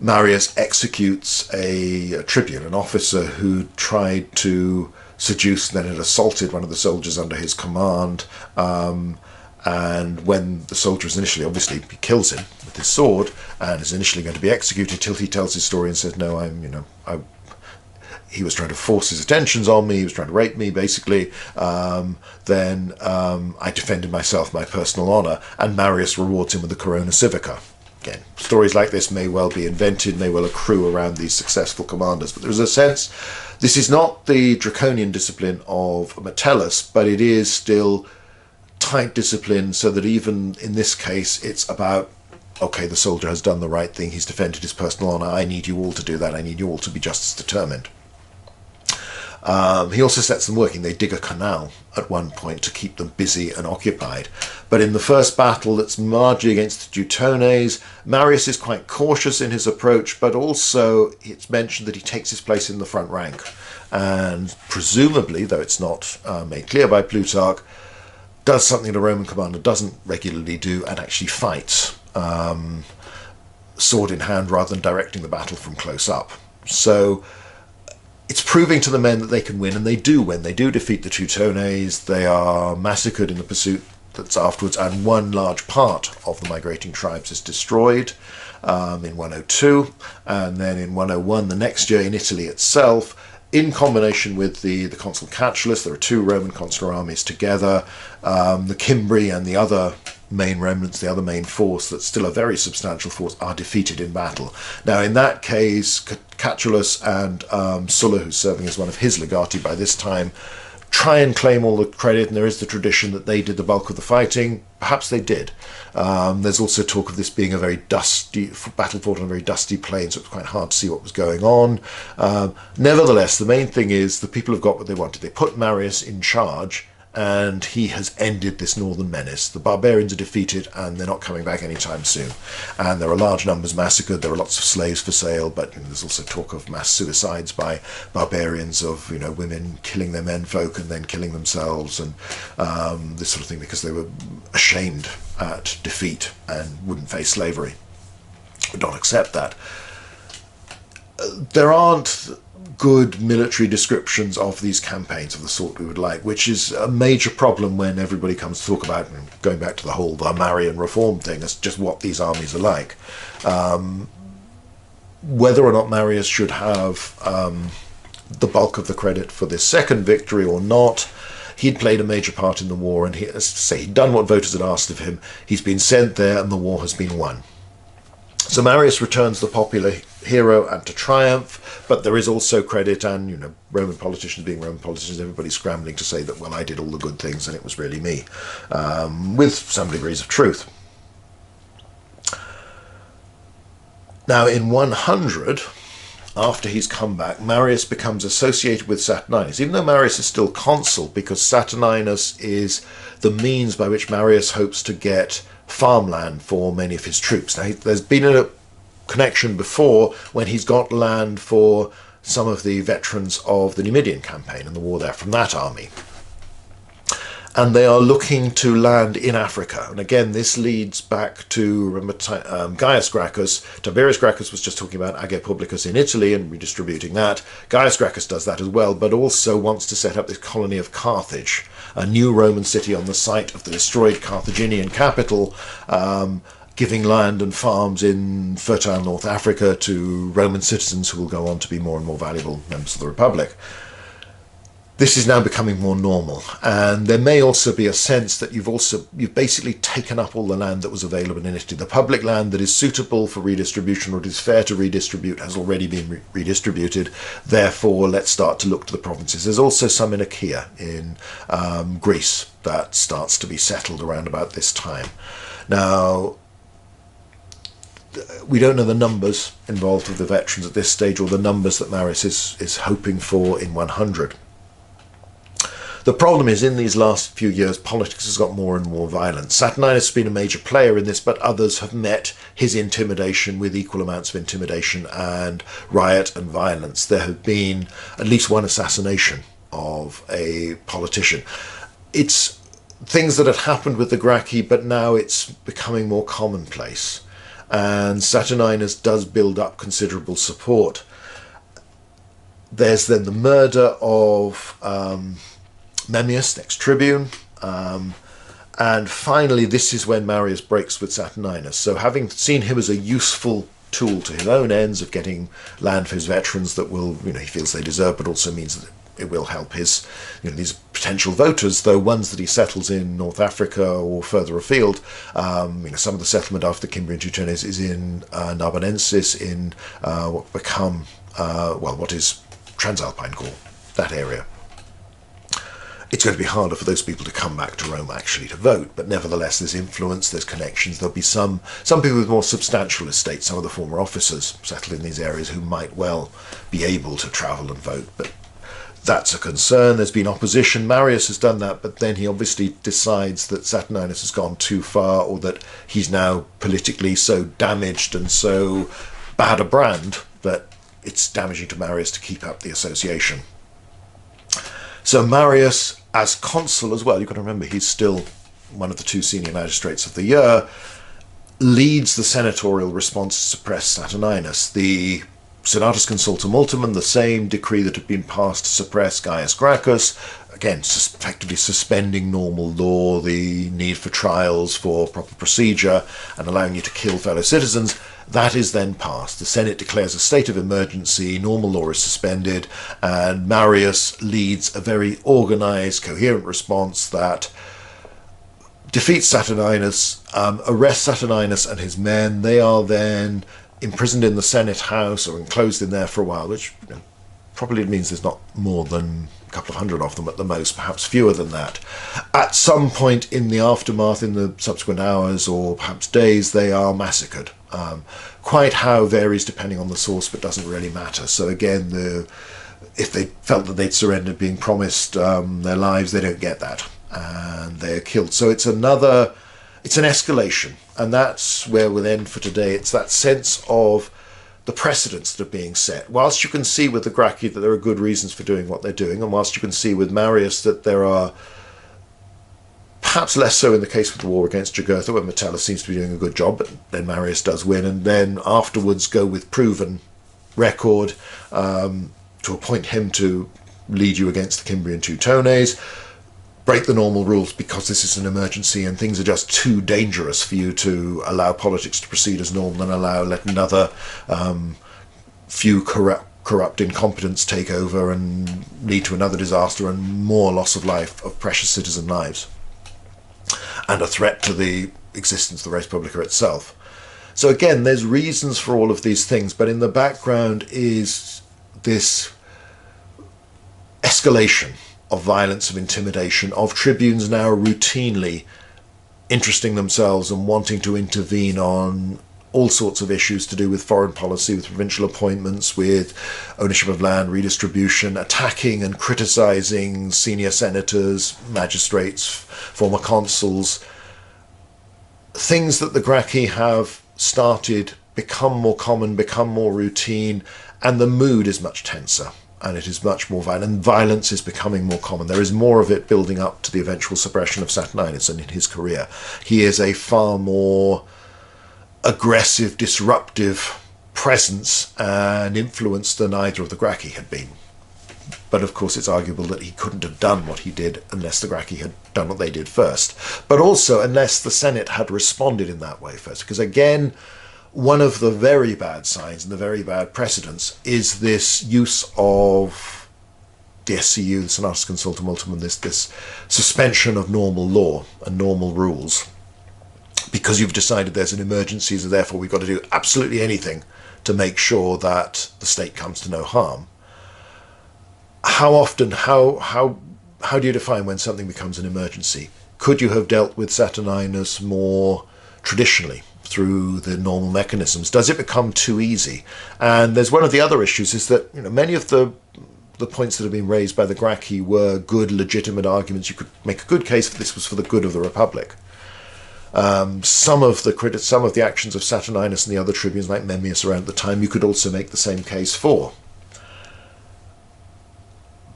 Marius executes a tribune, an officer who tried to seduce and then had assaulted one of the soldiers under his command. And when the soldier is initially, obviously, he kills him with his sword and is initially going to be executed, till he tells his story and says, no, he was trying to force his attentions on me, he was trying to rape me, basically. Then I defended myself, my personal honour, and Marius rewards him with the corona civica. Again, stories like this may well be invented, may well accrue around these successful commanders, but there is a sense, this is not the draconian discipline of Metellus, but it is still tight discipline, so that even in this case, it's about, okay, the soldier has done the right thing, he's defended his personal honour, I need you all to do that, I need you all to be just as determined. He also sets them working. They dig a canal at one point to keep them busy and occupied. But in the first battle that's largely against the Teutones, Marius is quite cautious in his approach, but also it's mentioned that he takes his place in the front rank. And presumably, though it's not made clear by Plutarch, does something the Roman commander doesn't regularly do and actually fights sword in hand rather than directing the battle from close up. So it's proving to the men that they can win, and they do win. They do defeat the Teutones. They are massacred in the pursuit that's afterwards, and one large part of the migrating tribes is destroyed in 102, and then in 101, the next year, in Italy itself, in combination with the consul Catulus, there are two Roman consular armies together, the Cimbri and the other main remnants, the other main force, that's still a very substantial force, are defeated in battle. Now, in that case, Catulus and Sulla, who's serving as one of his legati by this time, try and claim all the credit, and there is the tradition that they did the bulk of the fighting. Perhaps they did. There's also talk of this being a very dusty battle fought on a very dusty plain, so it was quite hard to see what was going on. Nevertheless, the main thing is the people have got what they wanted. They put Marius in charge, and he has ended this northern menace. The barbarians are defeated, and they're not coming back anytime soon. And there are large numbers massacred. There are lots of slaves for sale, but there's also talk of mass suicides by barbarians, of women killing their menfolk and then killing themselves, and this sort of thing, because they were ashamed at defeat and wouldn't face slavery, would not accept that. There aren't good military descriptions of these campaigns of the sort we would like, which is a major problem when everybody comes to talk about, going back to the Marian Reform thing, as just what these armies are like. Whether or not Marius should have the bulk of the credit for this second victory or not, he'd played a major part in the war, and he'd done what voters had asked of him. He's been sent there, and the war has been won. So Marius returns the popular hero and to triumph, but there is also credit, and Roman politicians being Roman politicians, everybody's scrambling to say that, well, I did all the good things and it was really me, with some degrees of truth. Now in 100, after he's come back, Marius becomes associated with Saturninus, even though Marius is still consul, because Saturninus is the means by which Marius hopes to get farmland for many of his troops. Now, there's been a connection before when he's got land for some of the veterans of the Numidian campaign and the war there from that army. And they are looking to land in Africa. And again, this leads back to Gaius Gracchus. Tiberius Gracchus was just talking about Age Publicus in Italy and redistributing that. Gaius Gracchus does that as well, but also wants to set up this colony of Carthage, a new Roman city on the site of the destroyed Carthaginian capital, giving land and farms in fertile North Africa to Roman citizens who will go on to be more and more valuable members of the Republic. This is now becoming more normal, and there may also be a sense that you've basically taken up all the land that was available in Italy. The public land that is suitable for redistribution, or it is fair to redistribute, has already been redistributed. Therefore, let's start to look to the provinces. There's also some in Achaia, in Greece, that starts to be settled around about this time. Now, we don't know the numbers involved with the veterans at this stage, or the numbers that Marius is hoping for in 100. The problem is, in these last few years, politics has got more and more violent. Saturninus has been a major player in this, but others have met his intimidation with equal amounts of intimidation and riot and violence. There have been at least one assassination of a politician. It's things that had happened with the Gracchi, but now it's becoming more commonplace. and Saturninus does build up considerable support. There's then the murder of Memmius, next tribune, and finally this is when Marius breaks with Saturninus. So having seen him as a useful tool to his own ends of getting land for his veterans that will, he feels they deserve, but also means that it will help his, these potential voters, though ones that he settles in North Africa or further afield. Some of the settlement after the Cimbrian Teutones is in Narbonensis, in what is Transalpine Gaul, that area. It's going to be harder for those people to come back to Rome actually to vote, but nevertheless there's influence, there's connections. There'll be some people with more substantial estates, some of the former officers settled in these areas who might well be able to travel and vote, but that's a concern. There's been opposition. Marius has done that, but then he obviously decides that Saturninus has gone too far, or that he's now politically so damaged and so bad a brand that it's damaging to Marius to keep up the association. So Marius, as consul as well, you've got to remember he's still one of the two senior magistrates of the year, leads the senatorial response to suppress Saturninus. The Senatus Consultum Ultimum, the same decree that had been passed to suppress Gaius Gracchus, again effectively suspending normal law, the need for trials for proper procedure, and allowing you to kill fellow citizens. That is then passed. The Senate declares a state of emergency, normal law is suspended, and Marius leads a very organised, coherent response that defeats Saturninus, arrests Saturninus and his men. They are then imprisoned in the Senate house or enclosed in there for a while, which probably means there's not more than a couple of hundred of them at the most, perhaps fewer than that. At some point in the aftermath, in the subsequent hours or perhaps days, they are massacred. Quite how varies depending on the source, but doesn't really matter. So again, if they felt that they'd surrendered, being promised their lives, they don't get that, and they're killed. So it's an escalation, and that's where we'll end for today. It's that sense of the precedents that are being set. Whilst you can see with the Gracchi that there are good reasons for doing what they're doing, and whilst you can see with Marius that there are, perhaps less so in the case of the war against Jugurtha, where Metellus seems to be doing a good job, but then Marius does win, and then afterwards go with proven record to appoint him to lead you against the Cimbrian Teutones, break the normal rules because this is an emergency and things are just too dangerous for you to allow politics to proceed as normal and let another few corrupt incompetents take over and lead to another disaster and more loss of life, of precious citizen lives, and a threat to the existence of the Res Publica itself. So again, there's reasons for all of these things, but in the background is this escalation of violence, of intimidation, of tribunes now routinely interesting themselves and wanting to intervene on all sorts of issues to do with foreign policy, with provincial appointments, with ownership of land, redistribution, attacking and criticising senior senators, magistrates, former consuls. Things that the Gracchi have started become more common, become more routine, and the mood is much tenser. And it is much more violent, and violence is becoming more common. There is more of it building up to the eventual suppression of Saturninus and in his career. He is a far more aggressive, disruptive presence and influence than either of the Gracchi had been. But of course it's arguable that he couldn't have done what he did unless the Gracchi had done what they did first. But also unless the Senate had responded in that way first. Because again, one of the very bad signs and the very bad precedents is this use of the SCU, the Senatus Consultum Ultimum, this suspension of normal law and normal rules, because you've decided there's an emergency, so therefore we've got to do absolutely anything to make sure that the state comes to no harm. How often, how do you define when something becomes an emergency? Could you have dealt with Saturninus more traditionally, through the normal mechanisms? Does it become too easy? And there's one of the other issues is that many of the points that have been raised by the Gracchi were good, legitimate arguments. You could make a good case that this was for the good of the Republic. Some of the actions of Saturninus and the other tribunes like Memmius around the time, you could also make the same case for.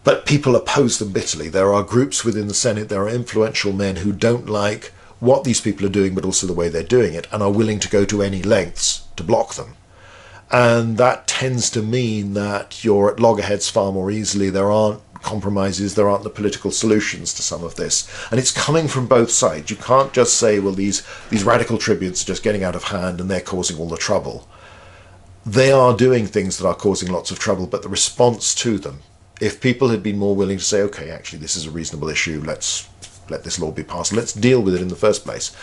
But people oppose them bitterly. There are groups within the Senate, there are influential men who don't like what these people are doing, but also the way they're doing it, and are willing to go to any lengths to block them. And that tends to mean that you're at loggerheads far more easily. There aren't compromises, there aren't the political solutions to some of this. And it's coming from both sides. You can't just say, well, these radical tribunes are just getting out of hand and they're causing all the trouble. They are doing things that are causing lots of trouble, but the response to them, if people had been more willing to say, okay, actually, this is a reasonable issue, let's let this law be passed, let's deal with it in the first place.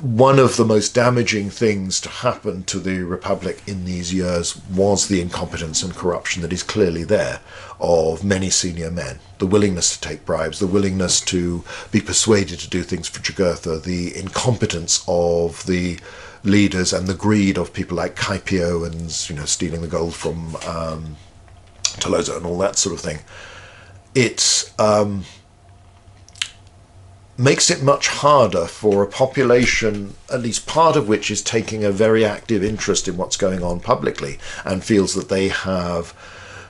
One of the most damaging things to happen to the Republic in these years was the incompetence and corruption that is clearly there of many senior men. The willingness to take bribes, the willingness to be persuaded to do things for Jugurtha, the incompetence of the leaders and the greed of people like Caius and, stealing the gold from Tolosa and all that sort of thing. It makes it much harder for a population, at least part of which is taking a very active interest in what's going on publicly and feels that they have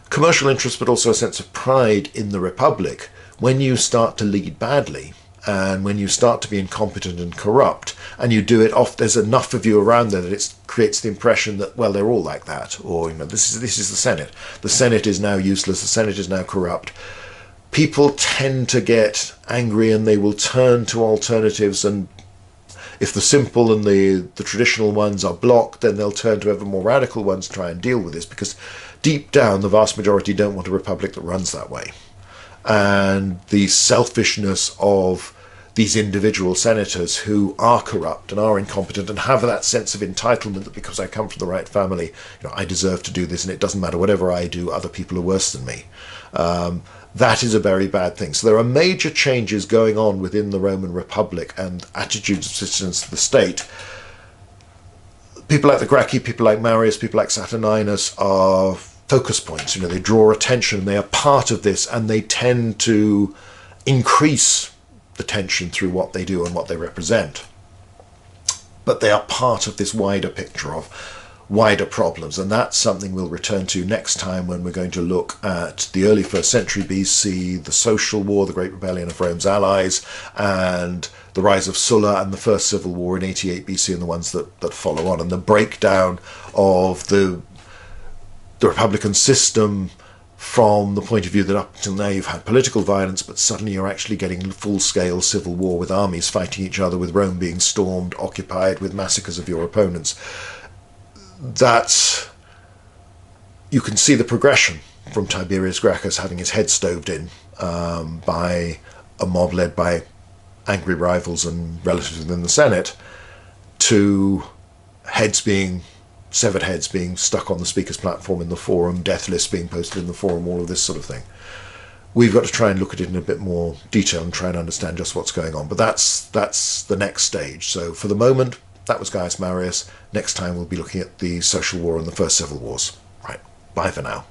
commercial interest but also a sense of pride in the Republic. When you start to lead badly and when you start to be incompetent and corrupt and you do it off, there's enough of you around there that it creates the impression that, well, they're all like that, or this is the Senate. The Senate is now useless, the Senate is now corrupt. People tend to get angry and they will turn to alternatives, and if the simple and the traditional ones are blocked, then they'll turn to ever more radical ones to try and deal with this, because deep down the vast majority don't want a republic that runs that way. And the selfishness of these individual senators who are corrupt and are incompetent and have that sense of entitlement that because I come from the right family, I deserve to do this and it doesn't matter, whatever I do, other people are worse than me. That is a very bad thing. So there are major changes going on within the Roman Republic and attitudes of citizens to the state. People like the Gracchi, people like Marius, people like Saturninus are focus points. They draw attention, they are part of this, and they tend to increase the tension through what they do and what they represent. But they are part of this wider picture of wider problems, and that's something we'll return to next time when we're going to look at the early 1st century BC, the social war, the Great Rebellion of Rome's allies, and the rise of Sulla and the first civil war in 88 BC and the ones that follow on, and the breakdown of the Republican system from the point of view that up until now you've had political violence, but suddenly you're actually getting full-scale civil war with armies fighting each other, with Rome being stormed, occupied, with massacres of your opponents. That's, you can see the progression from Tiberius Gracchus having his head stoved in by a mob led by angry rivals and relatives within the Senate, to severed heads being stuck on the speaker's platform in the forum, death lists being posted in the forum, all of this sort of thing. We've got to try and look at it in a bit more detail and try and understand just what's going on. But that's the next stage. So for the moment, that was Caius Marius. Next time we'll be looking at the social war and the first civil wars. Right, bye for now.